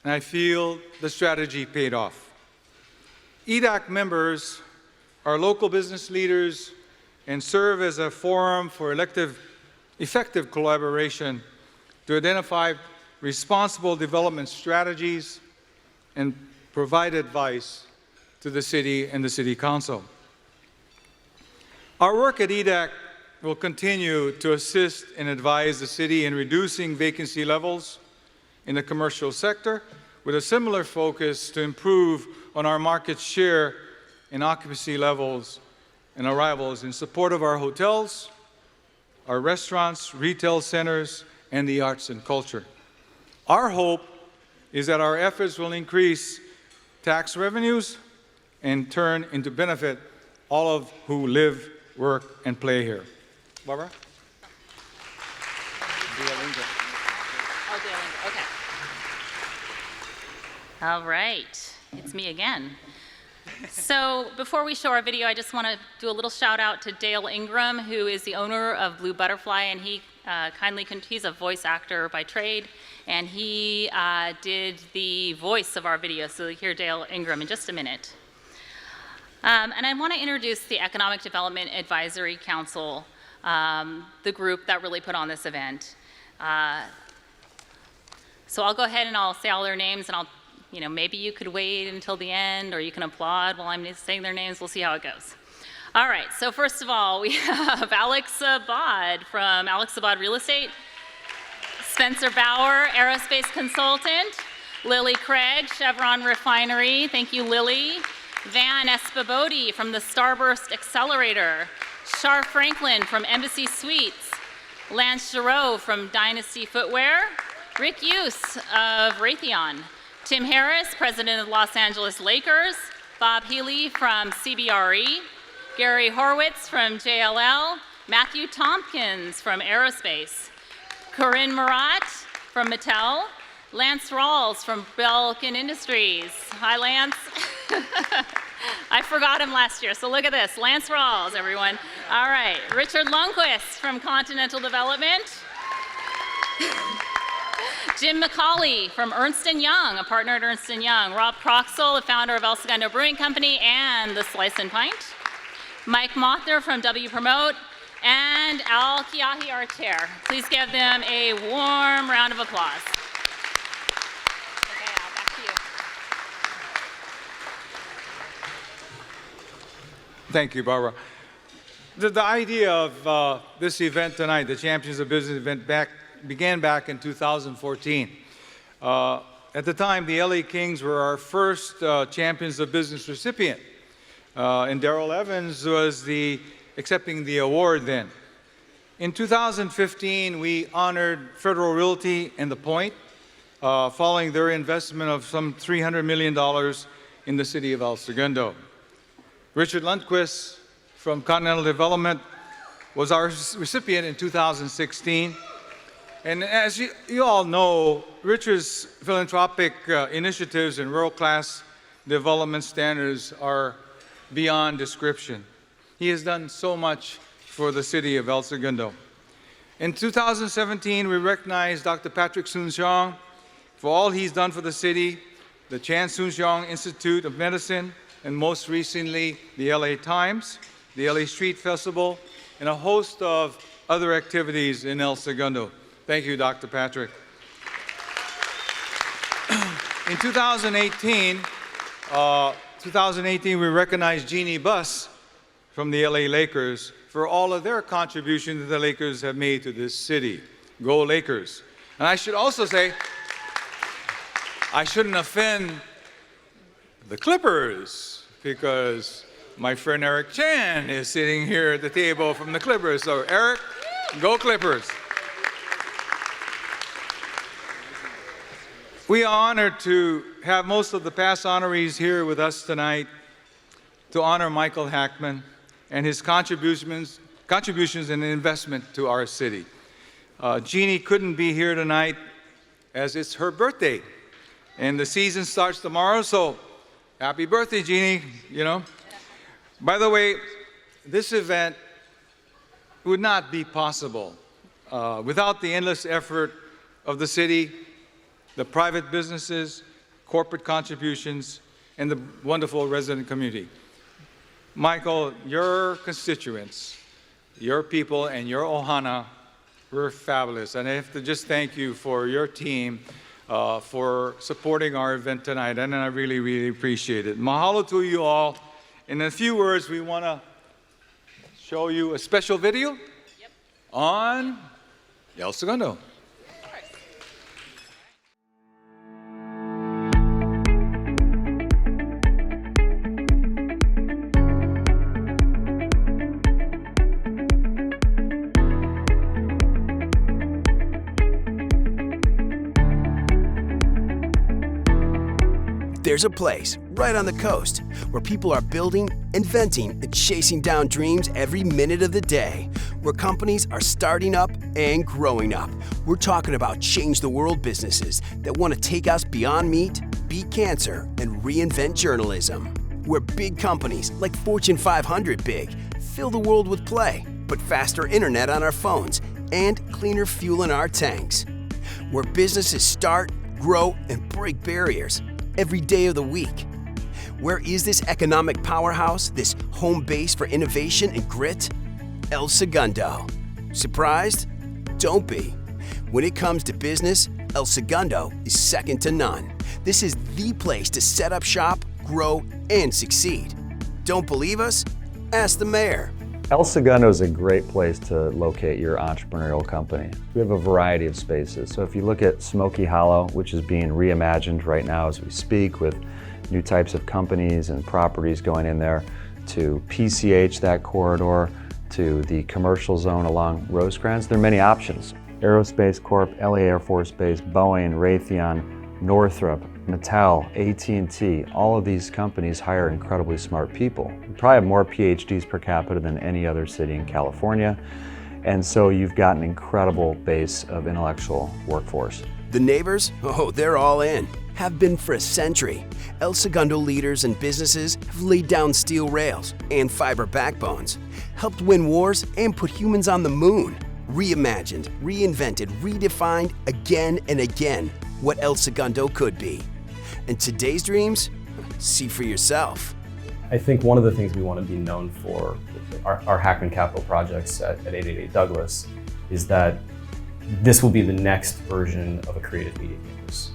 and I feel the strategy paid off. EDAC members are local business leaders and serve as a forum for effective collaboration to identify responsible development strategies and provide advice to the city and the City Council. Our work at EDAC will continue to assist and advise the city in reducing vacancy levels in the commercial sector, with a similar focus to improve on our market share and occupancy levels and arrivals in support of our hotels, our restaurants, retail centers, and the arts and culture. Our hope is that our efforts will increase tax revenues and turn into benefit all of who live, work, and play here. Barbara? Oh, okay. All right, it's me again. So before we show our video, I just want to do a little shout out to Dale Ingram, who is the owner of Blue Butterfly, and he he's a voice actor by trade, and he did the voice of our video. So you'll hear Dale Ingram in just a minute. And I want to introduce the Economic Development Advisory Council, the group that really put on this event. So I'll go ahead and I'll say all their names, and maybe you could wait until the end, or you can applaud while I'm saying their names. We'll see how it goes. All right, so first of all, we have Alex Abad from Alex Abad Real Estate, Spencer Bauer, Aerospace Consultant, Lily Craig, Chevron Refinery, thank you, Lily, Van Espabodi from the Starburst Accelerator, Shar Franklin from Embassy Suites, Lance Giroux from Dynasty Footwear, Rick Hughes of Raytheon, Tim Harris, President of Los Angeles Lakers, Bob Healy from CBRE, Gary Horwitz from JLL, Matthew Tompkins from Aerospace, Corinne Murat from Mattel, Lance Rawls from Belkin Industries. Hi, Lance. I forgot him last year, so look at this. Lance Rawls, everyone. All right, Richard Lundquist from Continental Development. Jim McCauley from Ernst & Young, a partner at Ernst & Young. Rob Proxel, the founder of El Segundo Brewing Company and the Slice and Pint. Mike Mothner from W Promote, and Al Kiahi, our chair. Please give them a warm round of applause. Okay, Al, back to you. Thank you, Barbara. The idea of this event tonight, the Champions of Business event, began back in 2014. At the time, the LA Kings were our first Champions of Business recipient, and Darrell Evans was accepting the award then. In 2015, we honored Federal Realty and The Point, following their investment of some $300 million in the city of El Segundo. Richard Lundquist from Continental Development was our recipient in 2016. And as you all know, Richard's philanthropic initiatives and world-class development standards are beyond description. He has done so much for the city of El Segundo. In 2017, we recognized Dr. Patrick Soon-Shiong for all he's done for the city, the Chan Soon-Shiong Institute of Medicine, and most recently, the LA Times, the LA Street Festival, and a host of other activities in El Segundo. Thank you, Dr. Patrick. In 2018, we recognized Jeannie Buss from the LA Lakers for all of their contributions that the Lakers have made to this city. Go Lakers. And I should also say, I shouldn't offend the Clippers, because my friend Eric Chan is sitting here at the table from the Clippers. So Eric, go Clippers. We are honored to have most of the past honorees here with us tonight, to honor Michael Hackman and his contributions and investment to our city. Jeannie couldn't be here tonight as it's her birthday, and the season starts tomorrow, so happy birthday, Jeannie, you know. By the way, this event would not be possible without the endless effort of the city, the private businesses, corporate contributions, and the wonderful resident community. Michael, your constituents, your people, and your ohana were fabulous. And I have to just thank you for your team for supporting our event tonight, and I really, really appreciate it. Mahalo to you all. In a few words, we want to show you a special video on El Segundo. There's a place right on the coast where people are building, inventing, and chasing down dreams every minute of the day, where companies are starting up and growing up. We're talking about change the world businesses that want to take us beyond meat, beat cancer, and reinvent journalism. Where big companies like Fortune 500 big fill the world with play, but faster internet on our phones and cleaner fuel in our tanks. Where businesses start, grow, and break barriers every day of the week. Where is this economic powerhouse, this home base for innovation and grit? El Segundo. Surprised? Don't be. When it comes to business, El Segundo is second to none. This is the place to set up shop, grow, and succeed. Don't believe us? Ask the mayor. El Segundo is a great place to locate your entrepreneurial company. We have a variety of spaces. So if you look at Smoky Hollow, which is being reimagined right now as we speak with new types of companies and properties going in there, to PCH, that corridor, to the commercial zone along Rosecrans, there are many options. Aerospace Corp, LA Air Force Base, Boeing, Raytheon, Northrop, Mattel, AT&T, all of these companies hire incredibly smart people. We probably have more PhDs per capita than any other city in California. And so you've got an incredible base of intellectual workforce. The neighbors? Oh, they're all in. Have been for a century. El Segundo leaders and businesses have laid down steel rails and fiber backbones, helped win wars and put humans on the moon, reimagined, reinvented, redefined again and again what El Segundo could be. And today's dreams? See for yourself. I think one of the things we want to be known for, our Hackman capital projects at 888 Douglas, is that this will be the next version of a creative media campus.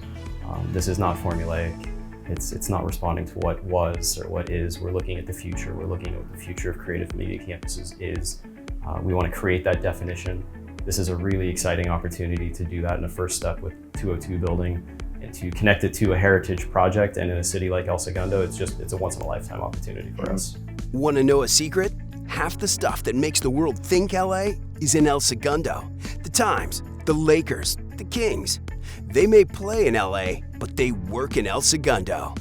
This is not formulaic. It's not responding to what was or what is. We're looking at the future. We're looking at what the future of creative media campuses is. We want to create that definition. This is a really exciting opportunity to do that in a first step with 202 building and to connect it to a heritage project. And in a city like El Segundo, it's a once in a lifetime opportunity for us. Want to know a secret? Half the stuff that makes the world think LA is in El Segundo. The Times, the Lakers, the Kings. They may play in LA, but they work in El Segundo.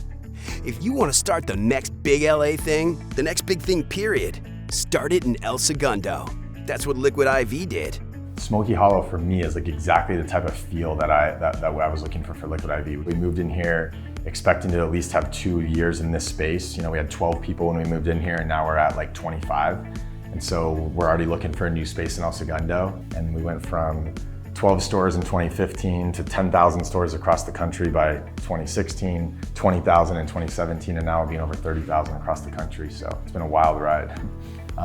If you want to start the next big LA thing, the next big thing period, start it in El Segundo. That's what Liquid IV did. Smoky Hollow for me is like exactly the type of feel that I was looking for Liquid IV. We moved in here expecting to at least have 2 years in this space. You know, we had 12 people when we moved in here and now we're at like 25. And so we're already looking for a new space in El Segundo. And we went from 12 stores in 2015 to 10,000 stores across the country by 2016, 20,000 in 2017, and now we're being over 30,000 across the country. So it's been a wild ride.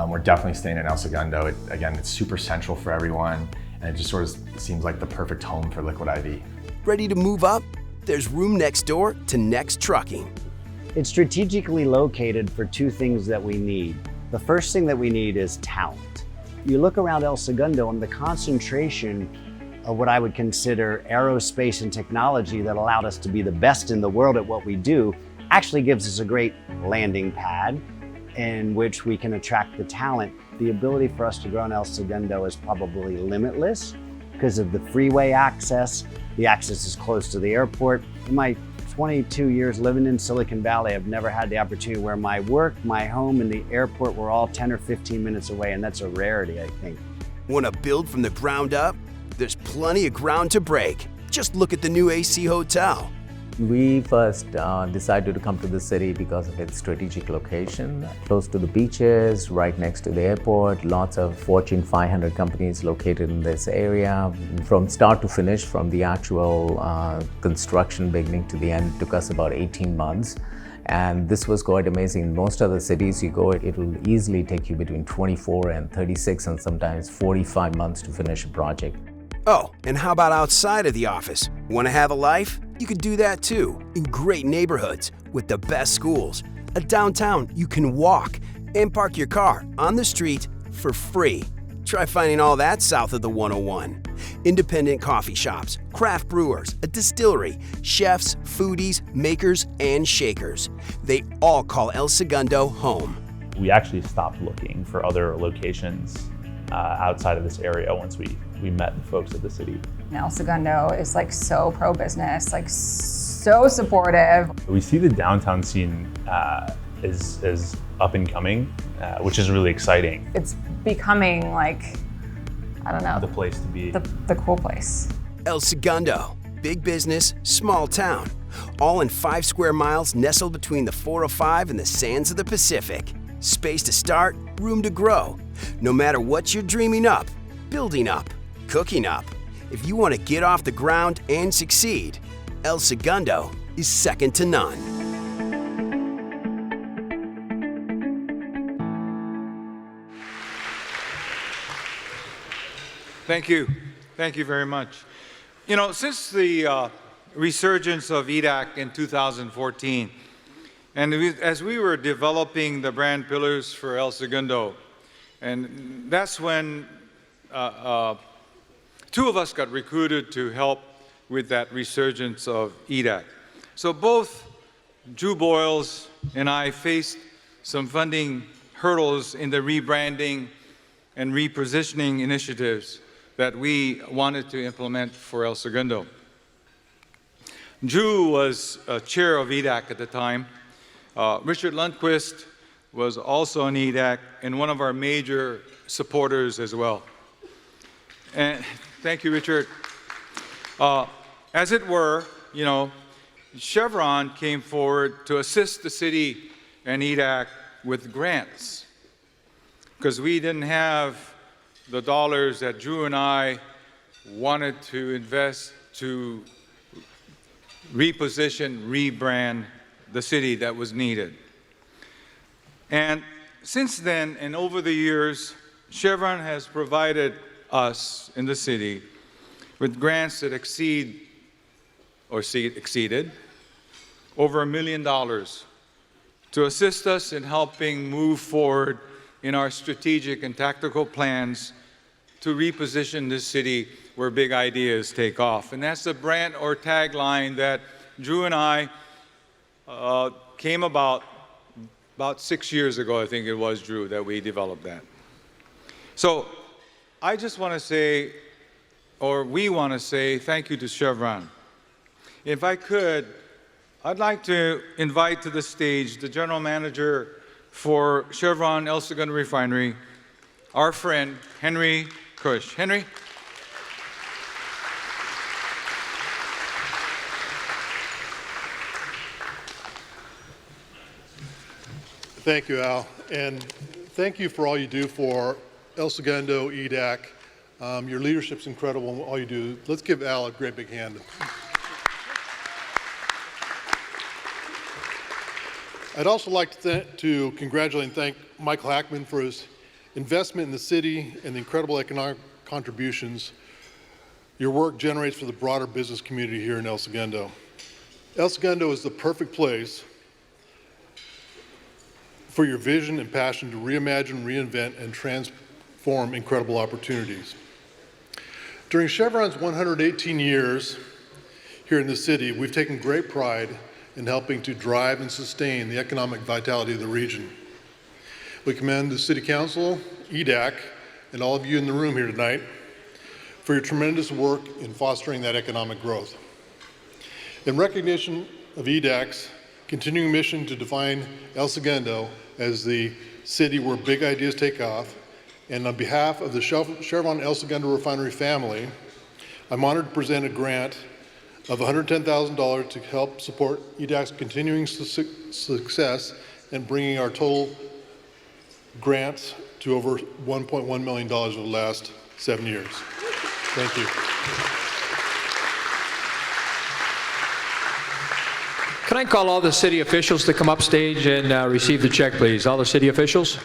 We're definitely staying in El Segundo. Again, it's super central for everyone, and it just sort of seems like the perfect home for Liquid IV. Ready to move up? There's room next door to Next Trucking. It's strategically located for two things that we need. The first thing that we need is talent. You look around El Segundo and the concentration of what I would consider aerospace and technology that allowed us to be the best in the world at what we do actually gives us a great landing pad in which we can attract the talent. The ability for us to grow in El Segundo is probably limitless because of the freeway access. The access is close to the airport. In my 22 years living in Silicon Valley, I've never had the opportunity where my work, my home, and the airport were all 10 or 15 minutes away, and that's a rarity, I think. Want to build from the ground up? There's plenty of ground to break. Just look at the new AC Hotel. We first decided to come to the city because of its strategic location, close to the beaches, right next to the airport, lots of Fortune 500 companies located in this area. From start to finish, from the actual construction beginning to the end, it took us about 18 months. And this was quite amazing. In most other cities you go, it will easily take you between 24 and 36 and sometimes 45 months to finish a project. Oh, and how about outside of the office? Want to have a life? You could do that too, in great neighborhoods with the best schools. A downtown you can walk and park your car on the street for free. Try finding all that south of the 101. Independent coffee shops, craft brewers, a distillery, chefs, foodies, makers, and shakers. They all call El Segundo home. We actually stopped looking for other locations outside of this area once we met the folks at the city. El Segundo is like so pro-business, like so supportive. We see the downtown scene is up and coming, which is really exciting. It's becoming like, I don't know, The place to be. the cool place. El Segundo, big business, small town. All in 5 square miles nestled between the 405 and the sands of the Pacific. Space to start, room to grow. No matter what you're dreaming up, building up, cooking up, if you want to get off the ground and succeed, El Segundo is second to none. Thank you. Thank you very much. You know, since the resurgence of EDAC in 2014, and as we were developing the brand pillars for El Segundo, and that's when 2 of us got recruited to help with that resurgence of EDAC. So both Drew Boyles and I faced some funding hurdles in the rebranding and repositioning initiatives that we wanted to implement for El Segundo. Drew was chair of EDAC at the time. Richard Lundquist was also an EDAC and one of our major supporters as well. And thank you, Richard. As it were, you know, Chevron came forward to assist the city and EDAC with grants because we didn't have the dollars that Drew and I wanted to invest to reposition, rebrand the city that was needed. And since then, and over the years, Chevron has provided us in the city with grants that exceeded over $1 million to assist us in helping move forward in our strategic and tactical plans to reposition this city where big ideas take off. And that's the brand or tagline that Drew and I came about 6 years ago, I think it was, Drew, that we developed that. So I just want to say, or we want to say, thank you to Chevron. If I could, I'd like to invite to the stage the general manager for Chevron El Segundo Refinery, our friend, Honoree Kush. Henry? Thank you, Al, and thank you for all you do for El Segundo, EDAC. Your leadership's incredible in all you do. Let's give Al a great big hand. I'd also like to congratulate and thank Michael Hackman for his investment in the city and the incredible economic contributions your work generates for the broader business community here in El Segundo. El Segundo is the perfect place for your vision and passion to reimagine, reinvent, and transform incredible opportunities. During Chevron's 118 years here in the city, we've taken great pride in helping to drive and sustain the economic vitality of the region. We commend the City Council, EDAC, and all of you in the room here tonight for your tremendous work in fostering that economic growth. In recognition of EDAC's continuing mission to define El Segundo as the city where big ideas take off, and on behalf of the Chevron El Segundo refinery family, I'm honored to present a grant of $110,000 to help support EDAC's continuing success and bringing our total grants to over $1.1 million over the last 7 years. Thank you. Can I call all the city officials to come up stage and receive the check, please? All the city officials?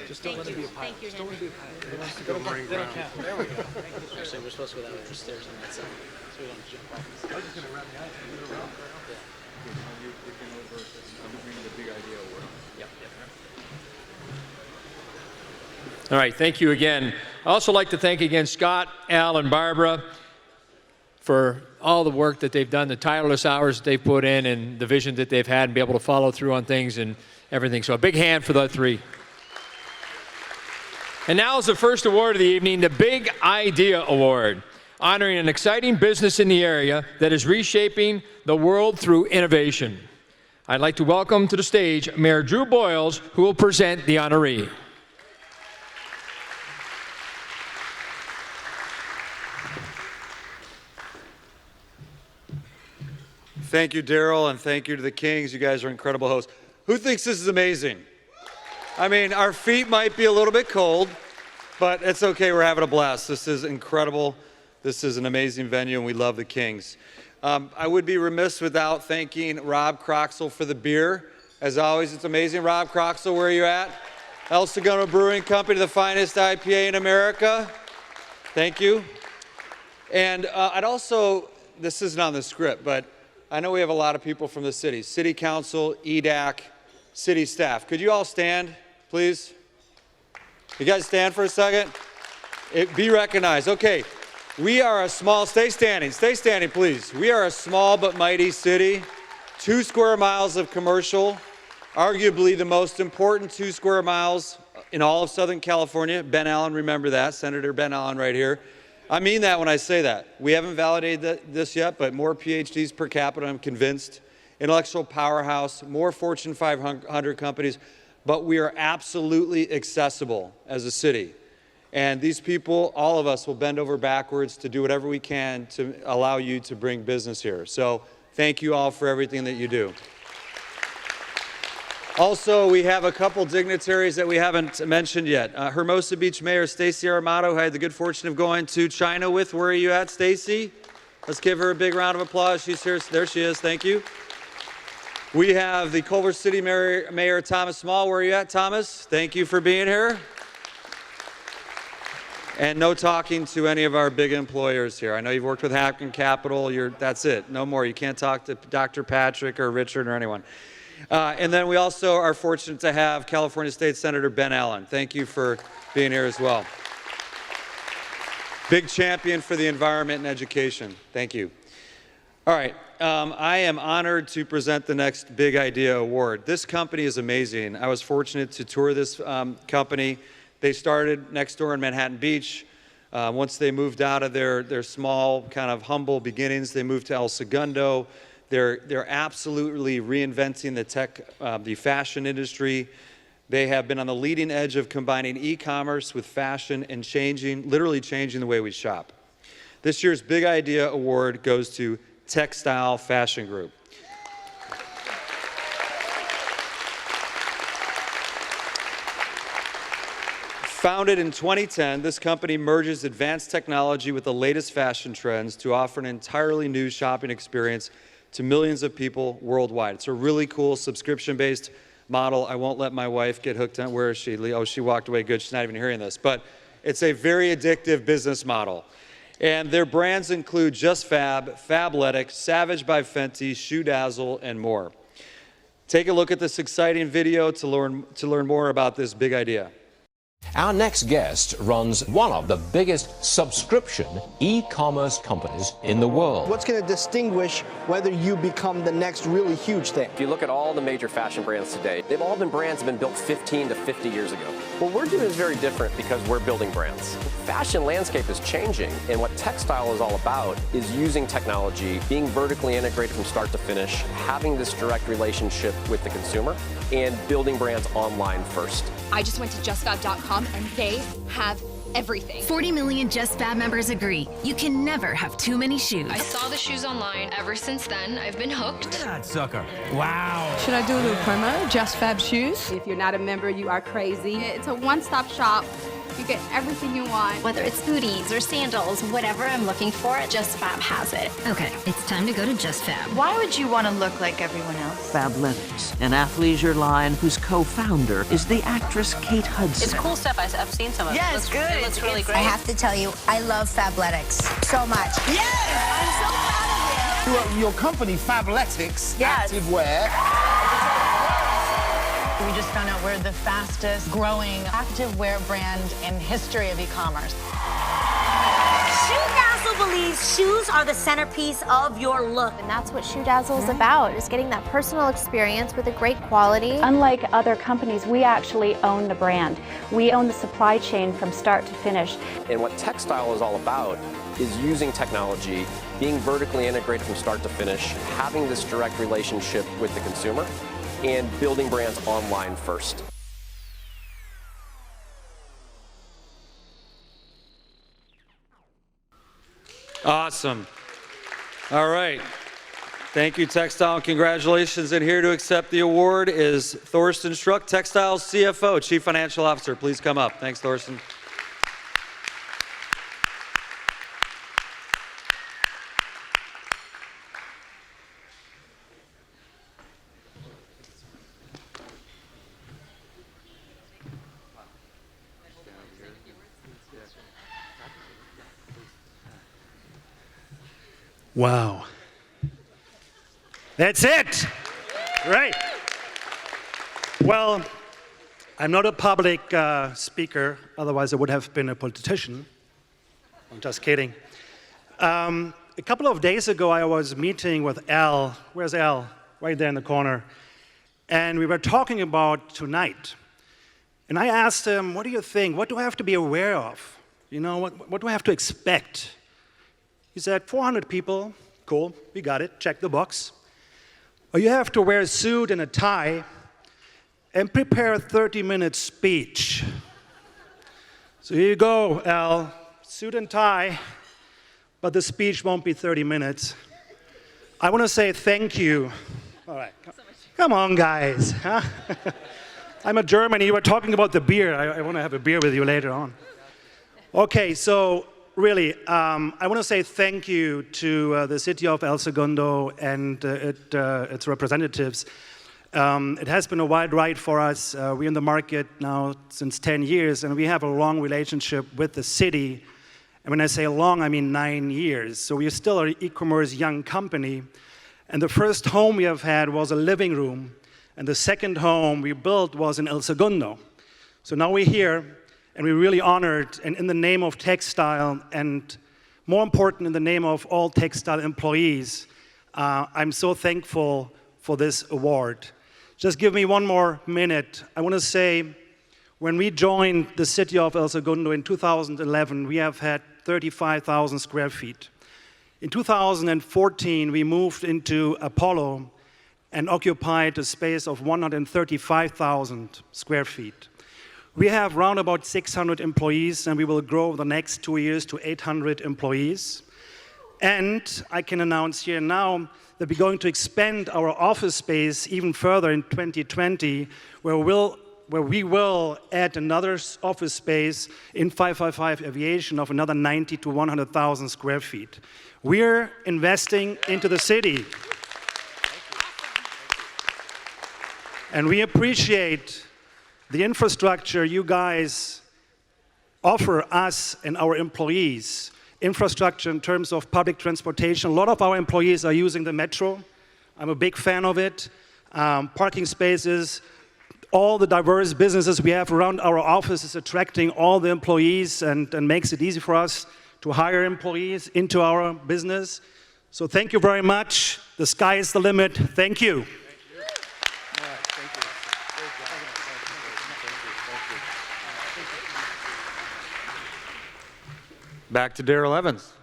Just don't let it be a pilot. Just don't let it be a pilot. It wants to go running ground. There we go. Actually, we're supposed to go that way. There's stairs on that side, so we don't jump off. I was just going to wrap my eyes and get around. All right, thank you again. I'd also like to thank again Scott, Al, and Barbara for all the work that they've done, the tireless hours that they've put in, and the vision that they've had, and be able to follow through on things and everything. So a big hand for the three. And now is the first award of the evening, the Big Idea Award, honoring an exciting business in the area that is reshaping the world through innovation. I'd like to welcome to the stage Mayor Drew Boyles, who will present the honoree. Thank you, Daryl, and thank you to the Kings. You guys are incredible hosts. Who thinks this is amazing? I mean, our feet might be a little bit cold, but it's okay. We're having a blast. This is incredible. This is an amazing venue, and we love the Kings. I would be remiss without thanking Rob Croxall for the beer. As always, it's amazing. Rob Croxall, where are you at? El Segundo Brewing Company, the finest IPA in America. Thank you. And I'd also, this isn't on the script, but I know we have a lot of people from the city. City Council, EDAC, city staff. Could you all stand, please? You guys stand for a second? Be recognized. Okay, we are a small, stay standing, please. We are a small but mighty city, 2 square miles of commercial, arguably the most important 2 square miles in all of Southern California. Ben Allen, remember that, Senator Ben Allen right here. I mean that when I say that. We haven't validated this yet, but more PhDs per capita, I'm convinced. Intellectual powerhouse, more Fortune 500 companies, but we are absolutely accessible as a city. And these people, all of us, will bend over backwards to do whatever we can to allow you to bring business here. So thank you all for everything that you do. Also, we have a couple dignitaries that we haven't mentioned yet. Hermosa Beach Mayor Stacey Armato, who I had the good fortune of going to China with. Where are you at, Stacey? Let's give her a big round of applause. She's here. There she is. Thank you. We have the Culver City Mayor Thomas Small. Where are you at, Thomas? Thank you for being here. And no talking to any of our big employers here. I know you've worked with Hackman Capital. That's it. No more. You can't talk to Dr. Patrick or Richard or anyone. And then we also are fortunate to have California State Senator Ben Allen. Thank you for being here as well. Big champion for the environment and education. Thank you. All right, I am honored to present the next Big Idea Award. This company is amazing. I was fortunate to tour this company. They started next door in Manhattan Beach. Once they moved out of their small, kind of humble beginnings, they moved to El Segundo. They're absolutely reinventing the fashion industry. They have been on the leading edge of combining e-commerce with fashion and literally changing the way we shop. This year's Big Idea Award goes to Textile Fashion Group. Founded in 2010, this company merges advanced technology with the latest fashion trends to offer an entirely new shopping experience to millions of people worldwide. It's a really cool subscription-based model. I won't let my wife get hooked on. Where is she? Oh, she walked away. Good. She's not even hearing this. But it's a very addictive business model. And their brands include Just Fab, Fabletics, Savage by Fenty, Shoe Dazzle, and more. Take a look at this exciting video to learn more about this big idea. Our next guest runs one of the biggest subscription e-commerce companies in the world. What's going to distinguish whether you become the next really huge thing? If you look at all the major fashion brands today, they've all been brands that have been built 15 to 50 years ago. What we're doing is very different because we're building brands. The fashion landscape is changing, and what textile is all about is using technology, being vertically integrated from start to finish, having this direct relationship with the consumer, and building brands online first. I just went to justfab.com and they have everything. 40 million Just Fab members agree. You can never have too many shoes. I saw the shoes online. Ever since then, I've been hooked. Look at that sucker. Wow. Should I do a little promo? Just Fab shoes? If you're not a member, you are crazy. It's a one-stop shop. You get everything you want. Whether it's booties or sandals, whatever I'm looking for, Just Fab has it. Okay, it's time to go to Just Fab. Why would you want to look like everyone else? Fabletics, an athleisure line whose co-founder is the actress Kate Hudson. It's cool stuff. I've seen some of it. Yeah, it's good. It looks really great. I have to tell you, I love Fabletics so much. Yes! I'm so proud of you. Your company, Fabletics, Yes. activewear. We just found out we're the fastest growing activewear brand in history of e-commerce. Shoe Dazzle believes shoes are the centerpiece of your look. And that's what Shoe Dazzle is about, is getting that personal experience with a great quality. Unlike other companies, we actually own the brand. We own the supply chain from start to finish. And what textile is all about is using technology, being vertically integrated from start to finish, having this direct relationship with the consumer, and building brands online first. Awesome. All right. Thank you, Textile. Congratulations. And here to accept the award is Thorsten Struck, Textile's CFO, Chief Financial Officer. Please come up. Thanks, Thorsten. Wow. That's it. Right. Well, I'm not a public speaker, otherwise I would have been a politician. I'm just kidding. A couple of days ago, I was meeting with Al. Where's Al? Right there in the corner. And we were talking about tonight. And I asked him, what do you think? What do I have to be aware of? You know, what do I have to expect? He said, 400 people, cool, we got it, check the box. Well, you have to wear a suit and a tie and prepare a 30-minute speech. So here you go, Al, suit and tie, but the speech won't be 30 minutes. I want to say thank you. All right, come on, guys. Huh? I'm a German, you were talking about the beer. I want to have a beer with you later on. Okay, so really, I want to say thank you to the city of El Segundo and its representatives. It has been a wild ride for us. We're in the market now since 10 years, and we have a long relationship with the city. And when I say long, I mean 9 years. So we are still an e-commerce young company. And the first home we have had was a living room, and the second home we built was in El Segundo. So now we're here. And we're really honored, and in the name of textile, and more important, in the name of all textile employees, I'm so thankful for this award. Just give me one more minute. I want to say, when we joined the city of El Segundo in 2011, we have had 35,000 square feet. In 2014, we moved into Apollo and occupied a space of 135,000 square feet. We have around about 600 employees, and we will grow over the next 2 years to 800 employees. And I can announce here now that we're going to expand our office space even further in 2020, where we will add another office space in 555 Aviation of another 90 to 100,000 square feet. We're investing into the city. And we appreciate the infrastructure you guys offer us and our employees. Infrastructure in terms of public transportation. A lot of our employees are using the metro. I'm a big fan of it. Parking spaces, all the diverse businesses we have around our office is attracting all the employees and makes it easy for us to hire employees into our business. So thank you very much. The sky is the limit. Thank you. Back to Darrell Evans.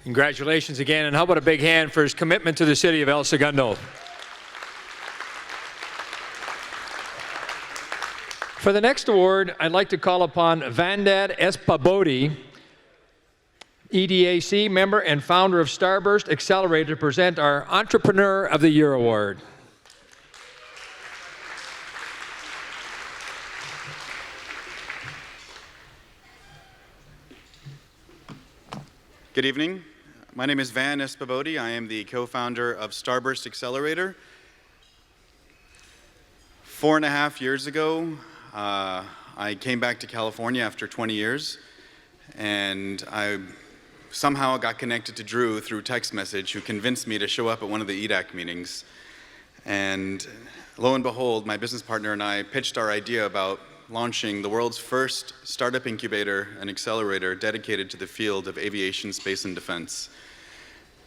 Congratulations again, and how about a big hand for his commitment to the city of El Segundo. For the next award, I'd like to call upon Vandad Espabodi, EDAC member and founder of Starburst Accelerator, to present our Entrepreneur of the Year award. Good evening. My name is Van Espabodi. I am the co-founder of Starburst Accelerator. 4.5 years ago, I came back to California after 20 years, and I somehow got connected to Drew through text message, who convinced me to show up at one of the EDAC meetings. And lo and behold, my business partner and I pitched our idea about launching the world's first startup incubator and accelerator dedicated to the field of aviation, space, and defense.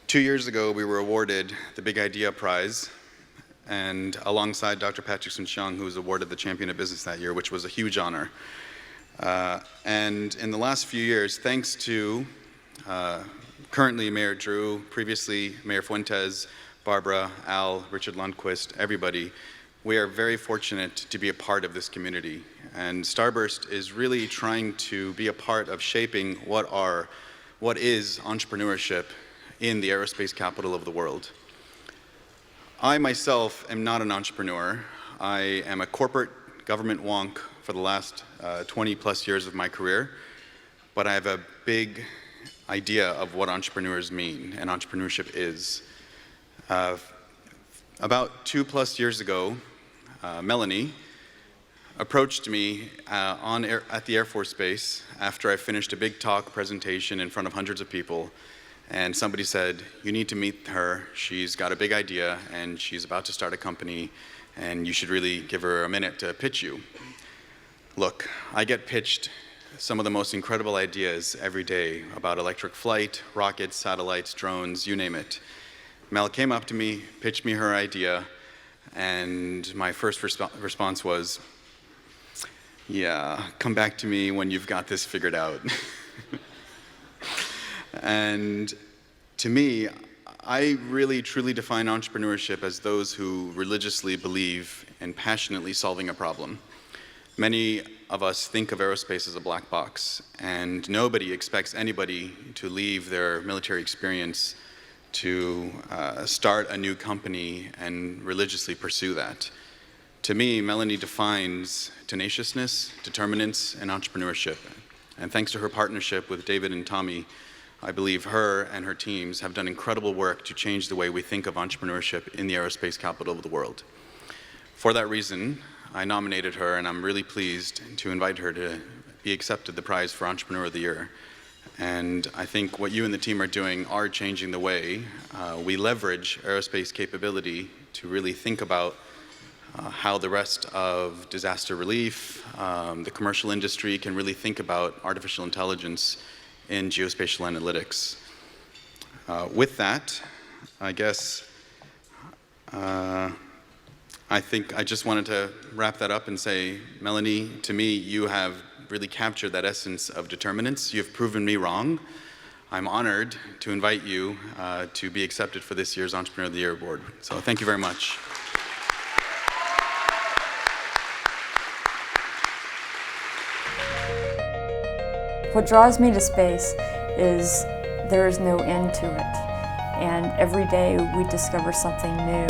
2 years ago, we were awarded the Big Idea Prize, and alongside Dr. Patrick Soon-Shiong, who was awarded the Champion of Business that year, which was a huge honor. And in the last few years, thanks to currently Mayor Drew, previously Mayor Fuentes, Barbara, Al, Richard Lundquist, everybody, we are very fortunate to be a part of this community. And Starburst is really trying to be a part of shaping what is entrepreneurship in the aerospace capital of the world. I myself am not an entrepreneur. I am a corporate government wonk for the last 20 plus years of my career, but I have a big idea of what entrepreneurs mean and entrepreneurship is. About 2+ years ago, Melanie approached me at the Air Force Base after I finished a big talk presentation in front of hundreds of people, and somebody said, "You need to meet her. She's got a big idea and she's about to start a company, and you should really give her a minute to pitch you." Look, I get pitched some of the most incredible ideas every day about electric flight, rockets, satellites, drones, you name it. Mel came up to me, pitched me her idea, and my first response was, "Yeah, come back to me when you've got this figured out." And to me, I really truly define entrepreneurship as those who religiously believe in passionately solving a problem. Many of us think of aerospace as a black box, and nobody expects anybody to leave their military experience to start a new company and religiously pursue that. To me, Melanie defines tenaciousness, determinants, and entrepreneurship. And thanks to her partnership with David and Tommy, I believe her and her teams have done incredible work to change the way we think of entrepreneurship in the aerospace capital of the world. For that reason, I nominated her, and I'm really pleased to invite her to be accepted the prize for Entrepreneur of the Year. And I think what you and the team are doing are changing the way we leverage aerospace capability to really think about how the rest of disaster relief, the commercial industry can really think about artificial intelligence in geospatial analytics. With that, I guess I think I just wanted to wrap that up and say, Melanie, to me, you have really captured that essence of determinants. You've proven me wrong. I'm honored to invite you to be accepted for this year's Entrepreneur of the Year Award. So thank you very much. What draws me to space is there is no end to it, and every day we discover something new.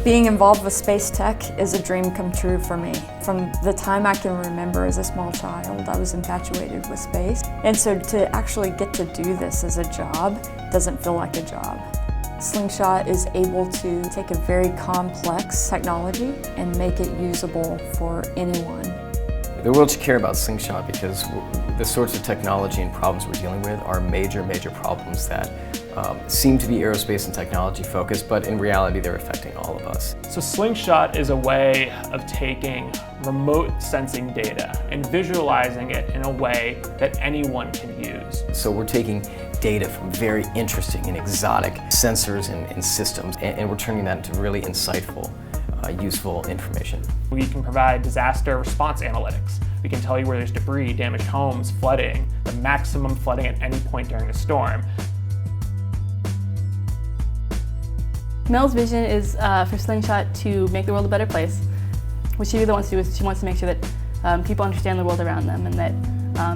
Being involved with space tech is a dream come true for me. From the time I can remember as a small child, I was infatuated with space. And so to actually get to do this as a job doesn't feel like a job. Slingshot is able to take a very complex technology and make it usable for anyone. The world should care about Slingshot because the sorts of technology and problems we're dealing with are major problems that seem to be aerospace and technology focused, but in reality they're affecting all of us. So Slingshot is a way of taking remote sensing data and visualizing it in a way that anyone can use. So we're taking data from very interesting and exotic sensors and systems, and we're turning that into really insightful, useful information. We can provide disaster response analytics. We can tell you where there's debris, damaged homes, flooding, the maximum flooding at any point during a storm. Mel's vision is for Slingshot to make the world a better place. What she really wants to do is she wants to make sure that people understand the world around them and that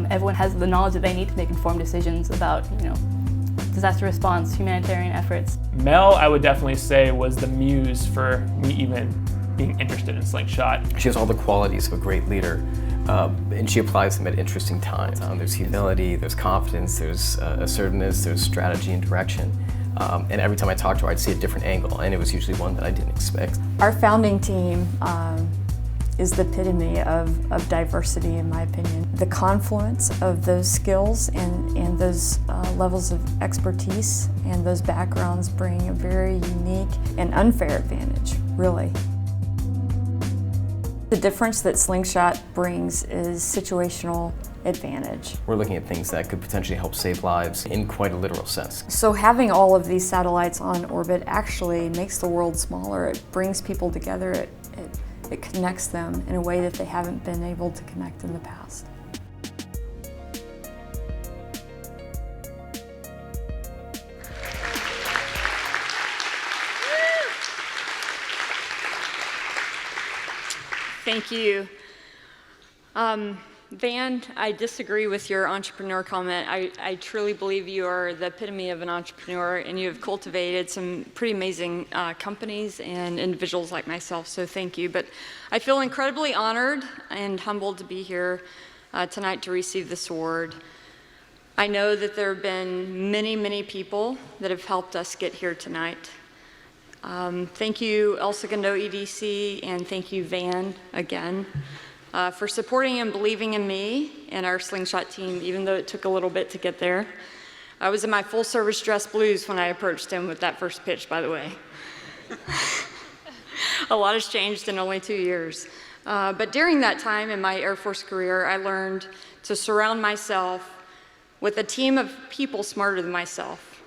everyone has the knowledge that they need to make informed decisions about, disaster response, humanitarian efforts. Mel, I would definitely say, was the muse for me even being interested in Slingshot. She has all the qualities of a great leader, and she applies them at interesting times. There's humility, there's confidence, there's assertiveness, there's strategy and direction. And every time I talked to her, I'd see a different angle, and it was usually one that I didn't expect. Our founding team is the epitome of diversity, in my opinion. The confluence of those skills and those levels of expertise and those backgrounds bring a very unique and unfair advantage, really. The difference that Slingshot brings is situational advantage. We're looking at things that could potentially help save lives in quite a literal sense. So having all of these satellites on orbit actually makes the world smaller. It brings people together. It connects them in a way that they haven't been able to connect in the past. Thank you. Van, I disagree with your entrepreneur comment. I truly believe you are the epitome of an entrepreneur, and you have cultivated some pretty amazing companies and individuals like myself, so thank you. But I feel incredibly honored and humbled to be here tonight to receive this award. I know that there have been many people that have helped us get here tonight. Thank you, El Segundo EDC, and thank you, Van, again. For supporting and believing in me and our Slingshot team, even though it took a little bit to get there. I was in my full-service dress blues when I approached him with that first pitch, by the way. A lot has changed in only 2 years. But during that time in my Air Force career, I learned to surround myself with a team of people smarter than myself.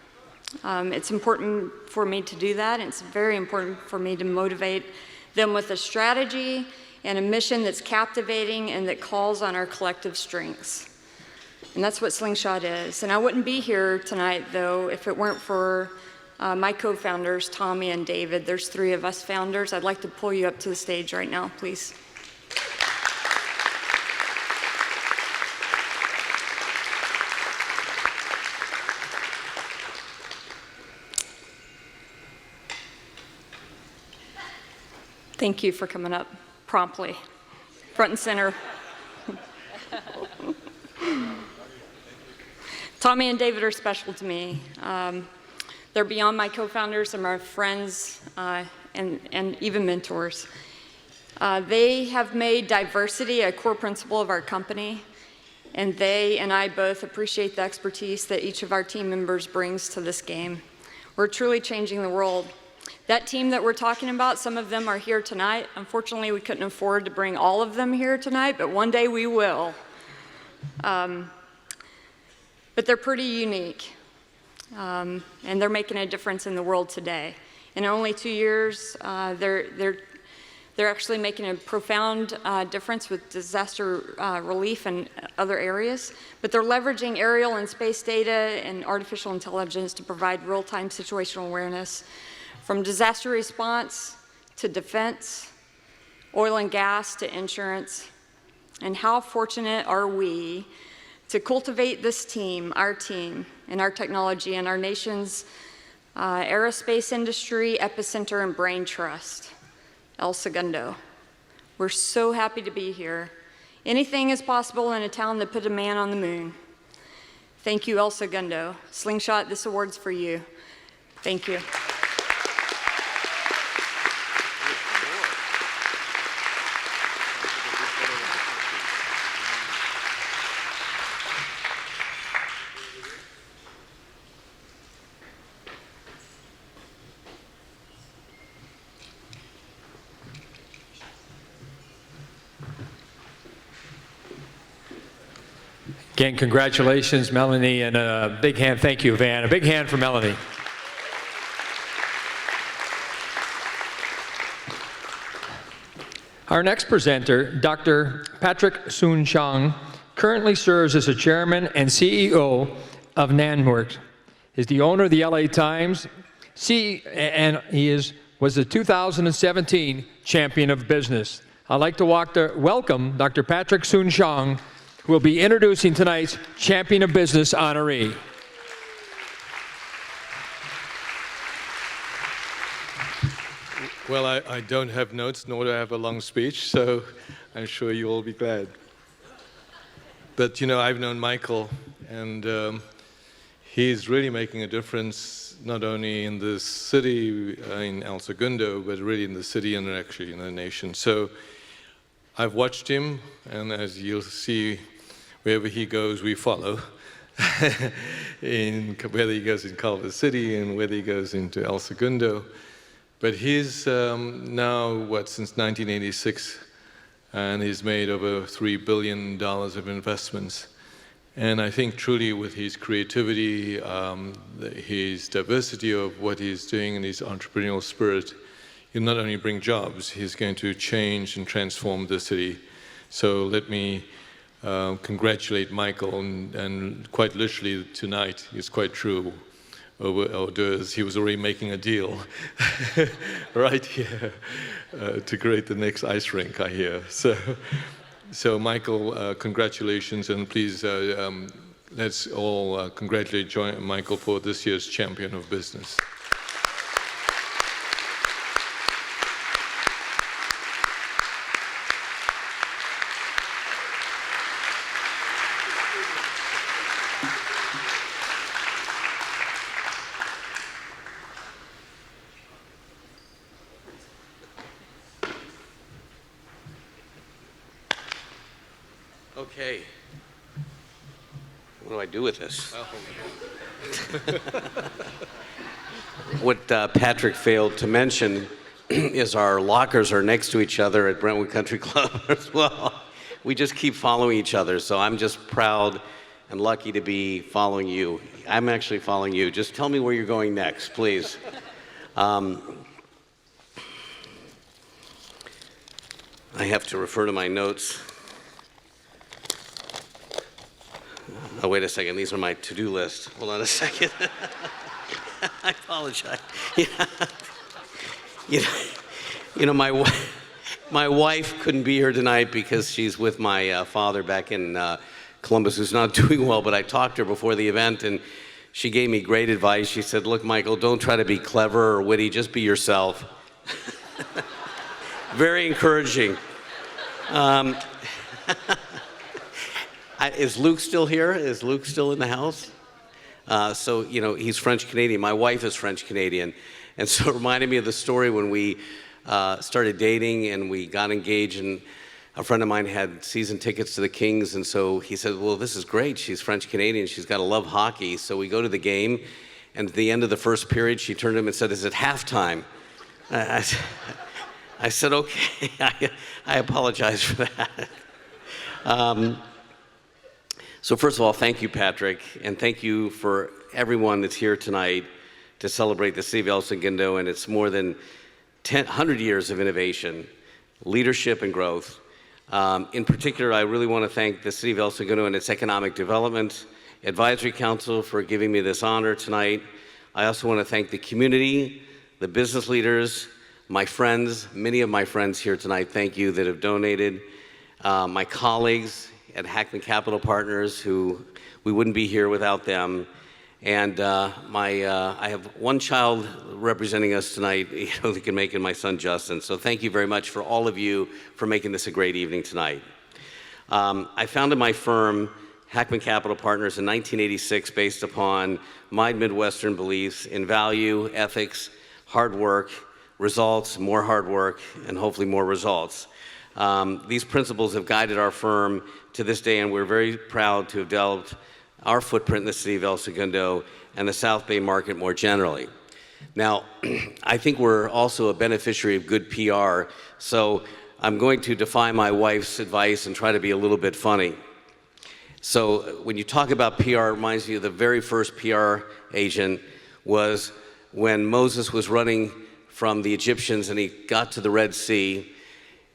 It's important for me to do that, and it's very important for me to motivate them with a strategy and a mission that's captivating and that calls on our collective strengths. And that's what Slingshot is. And I wouldn't be here tonight, though, if it weren't for my co-founders, Tommy and David. There's 3 of us founders. I'd like to pull you up to the stage right now, please. Thank you for coming up promptly, front and center. Tommy and David are special to me. They're beyond my co-founders, they're my friends and even mentors. They have made diversity a core principle of our company, and they and I both appreciate the expertise that each of our team members brings to this game. We're truly changing the world. That team that we're talking about, some of them are here tonight. Unfortunately, we couldn't afford to bring all of them here tonight, but one day we will. But they're pretty unique, and they're making a difference in the world today. In only 2 years, they're actually making a profound difference with disaster relief and other areas, but they're leveraging aerial and space data and artificial intelligence to provide real-time situational awareness. From disaster response to defense, oil and gas to insurance. And how fortunate are we to cultivate this team, our team, and our technology and our nation's aerospace industry, epicenter, and brain trust. El Segundo. We're so happy to be here. Anything is possible in a town that put a man on the moon. Thank you, El Segundo. Slingshot, this award's for you. Thank you. Again, congratulations, Melanie, and a big hand. Thank you, Van. A big hand for Melanie. Our next presenter, Dr. Patrick Soon-Shiong, currently serves as the chairman and CEO of Nanworks. He's the owner of the LA Times, and he was the 2017 Champion of Business. I'd like to welcome Dr. Patrick Soon-Shiong, who will be introducing tonight's Champion of Business honoree. Well, I don't have notes, nor do I have a long speech, so I'm sure you'll all be glad. But, you know, I've known Michael, and he's really making a difference, not only in the city, in El Segundo, but really in the city and actually in the nation. So I've watched him, and as you'll see, wherever he goes, we follow. Whether he goes in Culver City and whether he goes into El Segundo. But he's now, since 1986, and he's made over $3 billion of investments. And I think truly with his creativity, his diversity of what he's doing and his entrepreneurial spirit, he'll not only bring jobs, he's going to change and transform the city. So let me congratulate Michael, and quite literally tonight, it's quite true, over hors d'oeuvres, he was already making a deal right here to create the next ice rink, I hear. So Michael, congratulations, and please let's all congratulate Michael for this year's Champion of Business. Okay. What do I do with this? What Patrick failed to mention is our lockers are next to each other at Brentwood Country Club as well. We just keep following each other, so I'm just proud and lucky to be following you. I'm actually following you. Just tell me where you're going next, please. I have to refer to my notes. Oh, wait a second. These are my to-do list. Hold on a second. I apologize. You know, my wife couldn't be here tonight because she's with my father back in Columbus, who's not doing well. But I talked to her before the event, and she gave me great advice. She said, "Look, Michael, don't try to be clever or witty. Just be yourself." Very encouraging. Is Luke still here? Is Luke still in the house? So, you know, he's French-Canadian. My wife is French-Canadian. And so it reminded me of the story when we started dating and we got engaged, and a friend of mine had season tickets to the Kings. And so he said, well, this is great. She's French-Canadian. She's got to love hockey. So we go to the game. And at the end of the first period, she turned to him and said, is it halftime? I said, okay. I apologize for that. So first of all, thank you, Patrick, and thank you for everyone that's here tonight to celebrate the city of El Segundo and its more than 100 years of innovation, leadership, and growth. In particular, I really want to thank the city of El Segundo and its Economic Development Advisory Council for giving me this honor tonight. I also want to thank the community, the business leaders, my friends, many of my friends here tonight, thank you, that have donated, my colleagues at Hackman Capital Partners, who we wouldn't be here without them, And I have one child representing us tonight, that can make it, my son Justin. So thank you very much for all of you for making this a great evening tonight. I founded my firm, Hackman Capital Partners, in 1986 based upon my Midwestern beliefs in value, ethics, hard work, results, more hard work, and hopefully more results. These principles have guided our firm to this day, and we're very proud to have developed our footprint in the city of El Segundo and the South Bay market more generally. Now, I think we're also a beneficiary of good PR, so I'm going to defy my wife's advice and try to be a little bit funny. So when you talk about PR, it reminds me of the very first PR agent was when Moses was running from the Egyptians and he got to the Red Sea,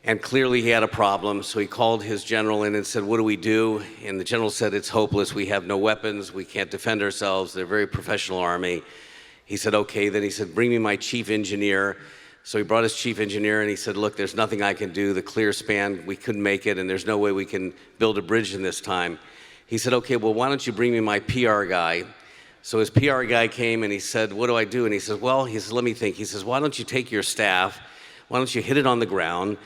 and clearly he had a problem, so he called his general in and said, "What do we do?" And the general said, "It's hopeless. We have no weapons. We can't defend ourselves. They're a very professional army." He said, "Okay." Then he said, "Bring me my chief engineer." So he brought his chief engineer and he said, "Look, there's nothing I can do. The clear span, we couldn't make it, and there's no way we can build a bridge in this time." He said, "Okay, well, why don't you bring me my PR guy?" So his PR guy came and he said, "What do I do?" And he said, "Well," he says, "let me think." He says, "Why don't you take your staff, why don't you hit it on the ground?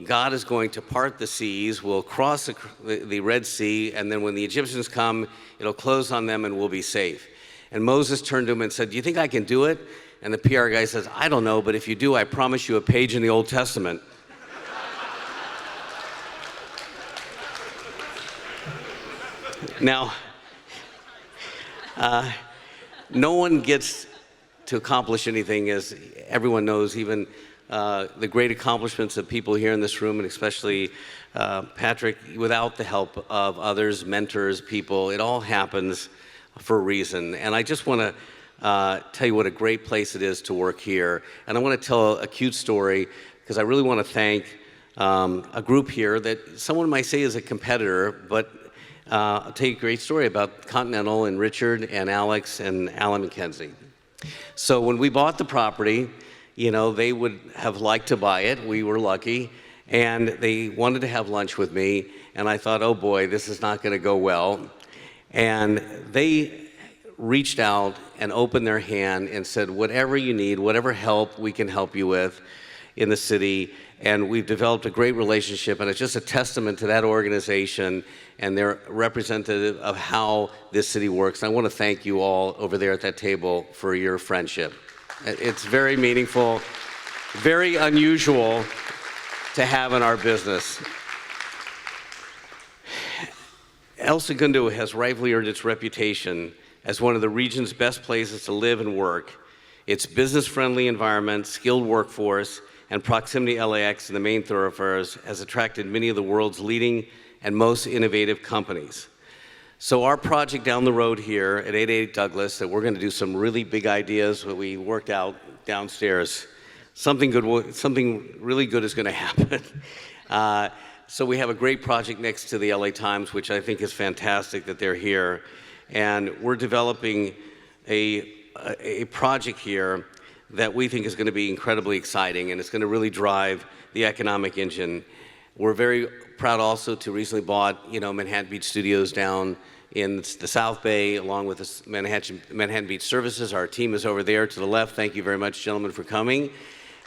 God is going to part the seas, we'll cross the Red Sea, and then when the Egyptians come, it'll close on them and we'll be safe." And Moses turned to him and said, "Do you think I can do it?" And the PR guy says, "I don't know, but if you do, I promise you a page in the Old Testament." Now, no one gets to accomplish anything, as everyone knows, even the great accomplishments of people here in this room, and especially Patrick, without the help of others, mentors, people. It all happens for a reason. And I just want to tell you what a great place it is to work here. And I want to tell a cute story, because I really want to thank a group here that someone might say is a competitor, but I'll tell you a great story about Continental and Richard and Alex and Alan McKenzie. So when we bought the property, they would have liked to buy it. We were lucky. And they wanted to have lunch with me. And I thought, oh boy, this is not going to go well. And they reached out and opened their hand and said, whatever you need, whatever help we can help you with in the city. And we've developed a great relationship. And it's just a testament to that organization and they're representative of how this city works. And I want to thank you all over there at that table for your friendship. It's very meaningful, very unusual to have in our business. El Segundo has rightfully earned its reputation as one of the region's best places to live and work. Its business-friendly environment, skilled workforce, and proximity to LAX and the main thoroughfares has attracted many of the world's leading and most innovative companies. So our project down the road here at 888 Douglas, that we're going to do some really big ideas that we worked out downstairs. Something really good is going to happen. So we have a great project next to the LA Times, which I think is fantastic that they're here. And we're developing a project here that we think is going to be incredibly exciting, and it's going to really drive the economic engine. We're very proud also to recently bought, Manhattan Beach Studios down in the South Bay, along with the Manhattan Beach Services. Our team is over there to the left. Thank you very much, gentlemen, for coming.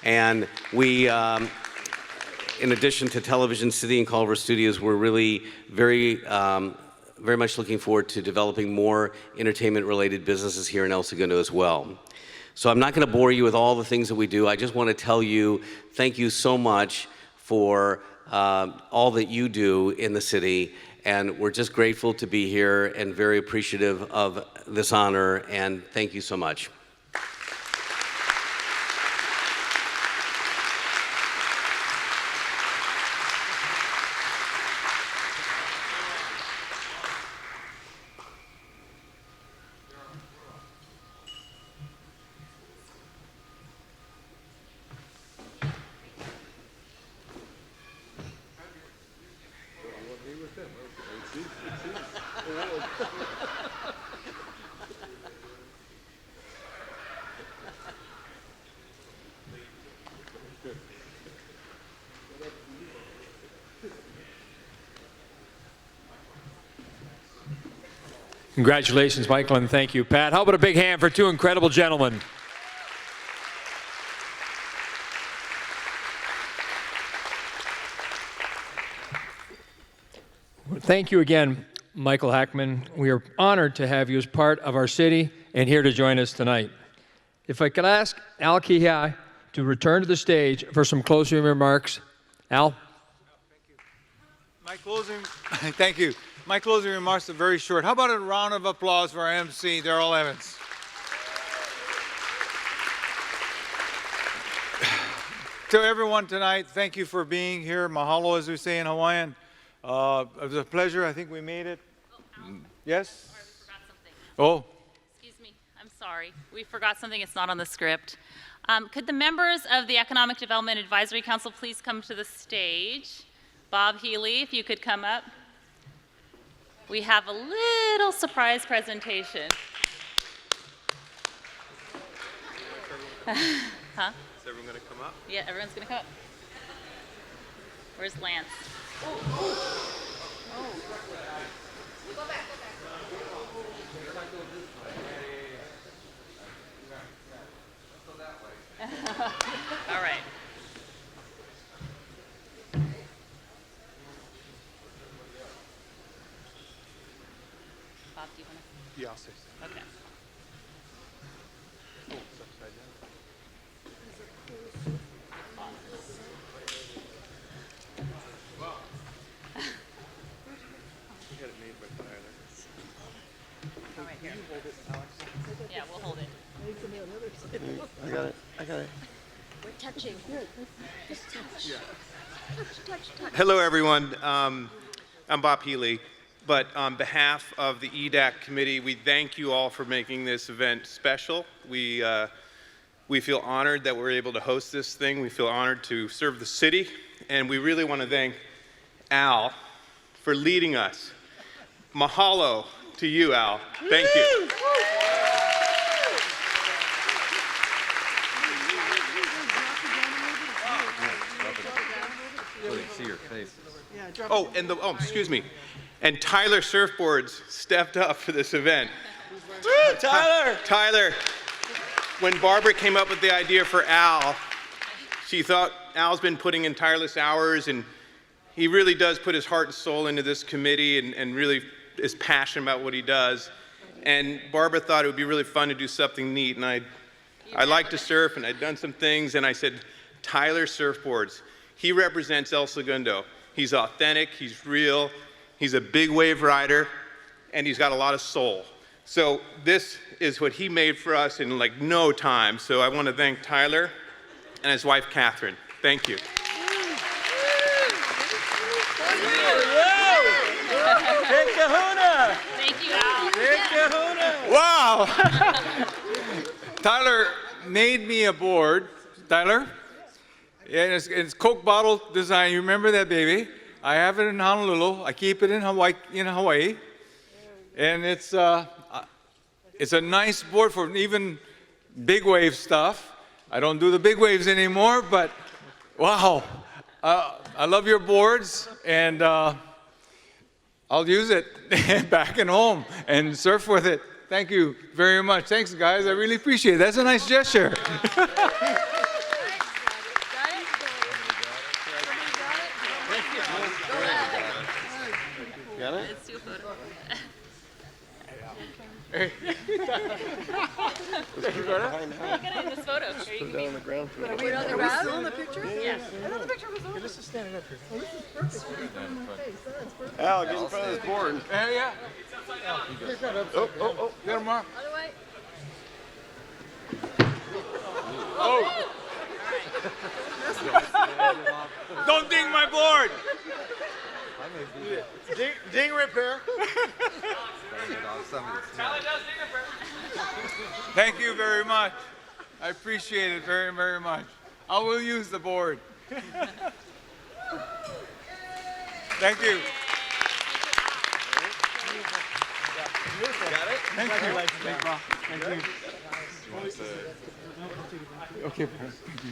And we, in addition to Television City and Culver Studios, we're really very much looking forward to developing more entertainment-related businesses here in El Segundo as well. So I'm not going to bore you with all the things that we do. I just want to tell you, thank you so much for all that you do in the city, and we're just grateful to be here and very appreciative of this honor, and thank you so much. Congratulations, Michael, and thank you, Pat. How about a big hand for two incredible gentlemen? Thank you again, Michael Hackman. We are honored to have you as part of our city and here to join us tonight. If I could ask Al Kihai to return to the stage for some closing remarks. Al? Thank you. My closing remarks are very short. How about a round of applause for our MC, Darrell Evans? To everyone tonight, thank you for being here. Mahalo, as we say in Hawaiian. It was a pleasure. I think we made it. Yes? Sorry, we forgot something. Oh. Excuse me. I'm sorry. We forgot something. It's not on the script. Could the members of the Economic Development Advisory Council please come to the stage? Bob Healy, if you could come up. We have a little surprise presentation. Huh? Is everyone going to come up? Yeah, everyone's going to come up. Where's Lance? All right. Bob, do you want to? Yeah, I'll say so. Okay. Oh, it's upside down. We had it made by Tyler. All right, here. Yeah, we'll hold it. I got it. I got it. We're touching. Just touch. Yeah. Touch. Hello, everyone. I'm Bob Healy. But on behalf of the EDAC committee, we thank you all for making this event special. We feel honored that we're able to host this thing. We feel honored to serve the city. And we really want to thank Al for leading us. Mahalo to you, Al. Thank you. See your face. Oh, and excuse me. And Tyler Surfboards stepped up for this event. Tyler! Tyler, when Barbara came up with the idea for Al, she thought Al's been putting in tireless hours, and he really does put his heart and soul into this committee and really is passionate about what he does. And Barbara thought it would be really fun to do something neat, and I like to surf, and I'd done some things, and I said, Tyler Surfboards. He represents El Segundo. He's authentic, he's real, he's a big wave rider, and he's got a lot of soul. So this is what he made for us in like no time. So I want to thank Tyler and his wife, Catherine. Thank you. Big kahuna! Thank you, Al. Big kahuna! Wow! Tyler made me a board. Tyler? Yeah, it's Coke bottle design. You remember that, baby? I have it in Honolulu. I keep it in Hawaii. And it's a nice board for even big wave stuff. I don't do the big waves anymore, but wow. I love your boards, and I'll use it back at home and surf with it. Thank you very much. Thanks, guys. I really appreciate it. That's a nice gesture. Got it? Let's do a photo. Hey. Look at it in this photo. Here, you can be on the ground. Are we on the ground? Still in the picture? Yeah. I thought the picture was over. This is standing up here. Oh, this is perfect. Al, get in front of this board. Yeah. Oh. Get him, Mark. Other way. Oh. Don't ding my board. Ding repair. Thank you very much. I appreciate it very, very much. I will use the board. Thank you. Got it? Thank you. Thank you. Okay. Thank you.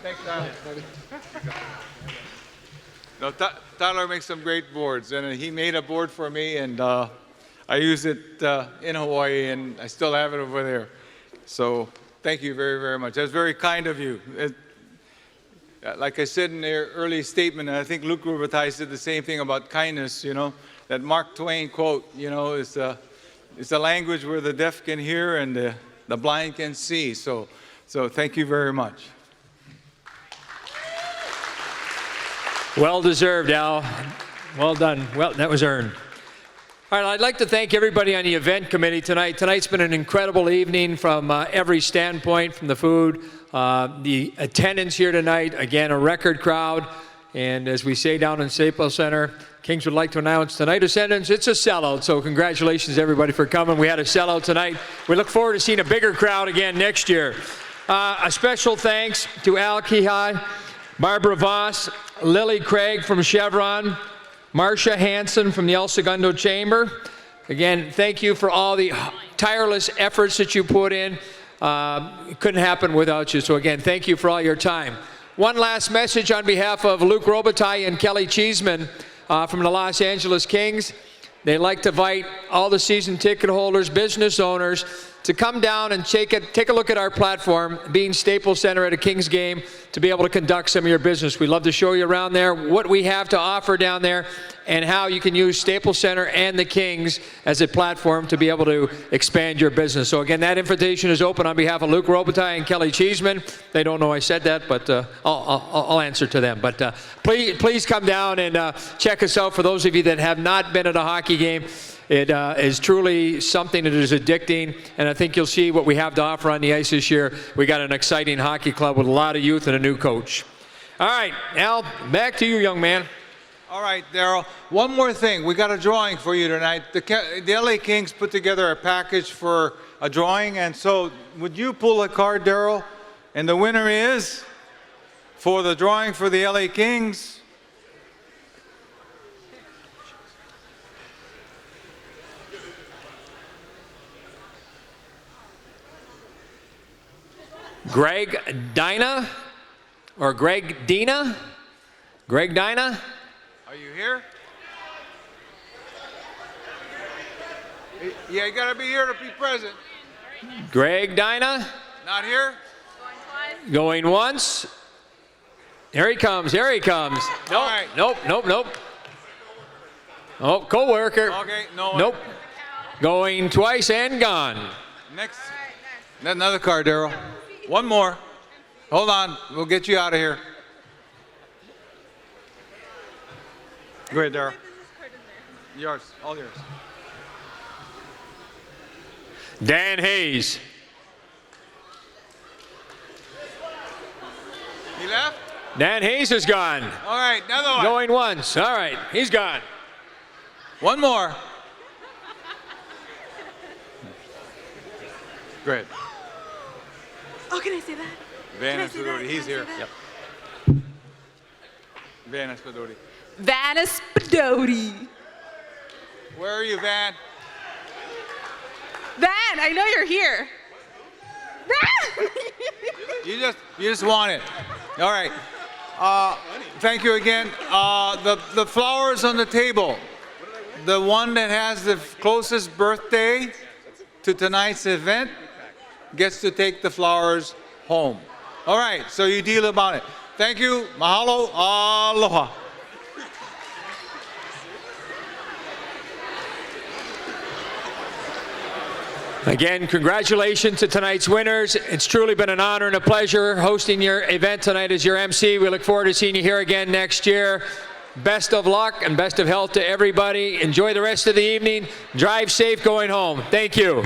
Thanks, Tyler. No, Tyler makes some great boards, and he made a board for me, and I use it in Hawaii, and I still have it over there. So thank you very, very much. That's very kind of you. Like I said in the early statement, and I think Luke Robitaille said the same thing about kindness, you know, that Mark Twain quote, you know, is it's a language where the deaf can hear and the blind can see. So thank you very much. Well deserved, Al. Well done. Well, that was earned. All right, I'd like to thank everybody on the event committee tonight. Tonight's been an incredible evening from every standpoint, from the food, the attendance here tonight. Again, a record crowd. And as we say down in Staples Center, Kings would like to announce tonight's attendance. It's a sellout, so congratulations everybody for coming. We had a sellout tonight. We look forward to seeing a bigger crowd again next year. A special thanks to Al Kihai, Barbara Voss, Lily Craig from Chevron, Marcia Hansen from the El Segundo Chamber. Again, thank you for all the tireless efforts that you put in. It couldn't happen without you. So again, thank you for all your time. One last message on behalf of Luke Robitaille and Kelly Cheeseman from the Los Angeles Kings. They'd like to invite all the season ticket holders, business owners, to come down and take a look at our platform, being Staples Center at a Kings game, to be able to conduct some of your business. We'd love to show you around there what we have to offer down there and how you can use Staples Center and the Kings as a platform to be able to expand your business. So again, that invitation is open on behalf of Luke Robitaille and Kelly Cheeseman. They don't know I said that, but I'll answer to them. But please come down and check us out. For those of you that have not been at a hockey game, it is truly something that is addicting, and I think you'll see what we have to offer on the ice this year. We got an exciting hockey club with a lot of youth and a new coach. All right, Al, back to you, young man. All right, Daryl. One more thing. We got a drawing for you tonight. The LA Kings put together a package for a drawing, and so would you pull a card, Daryl? And the winner is, for the drawing for the LA Kings, Greg Dina, or Greg Dina? Greg Dina? Are you here? Yeah, you gotta be here to be present. Greg Dina? Not here? Going once. Here he comes, here he comes. Nope, right. nope. Oh, co-worker. Okay, no. Nope. Going twice and gone. Next. Another card, Daryl. One more. Hold on. We'll get you out of here. Go ahead, Daryl. Yours. All yours. Dan Hayes. He left? Dan Hayes is gone. All right, another one. Going once. All right, he's gone. One more. Great. Oh, can I say that? Van Can I say that? Espadori, he's Can I here. say that? Yep. Van Espadori. Van Espadori. Where are you, Van? Van, I know you're here. Van! You just want it. All right. Thank you again. The flowers on the table. The one that has the closest birthday to tonight's event gets to take the flowers home. All right, so you deal about it. Thank you. Mahalo. Aloha. Again, congratulations to tonight's winners. It's truly been an honor and a pleasure hosting your event tonight as your MC. We look forward to seeing you here again next year. Best of luck and best of health to everybody. Enjoy the rest of the evening. Drive safe going home. Thank you.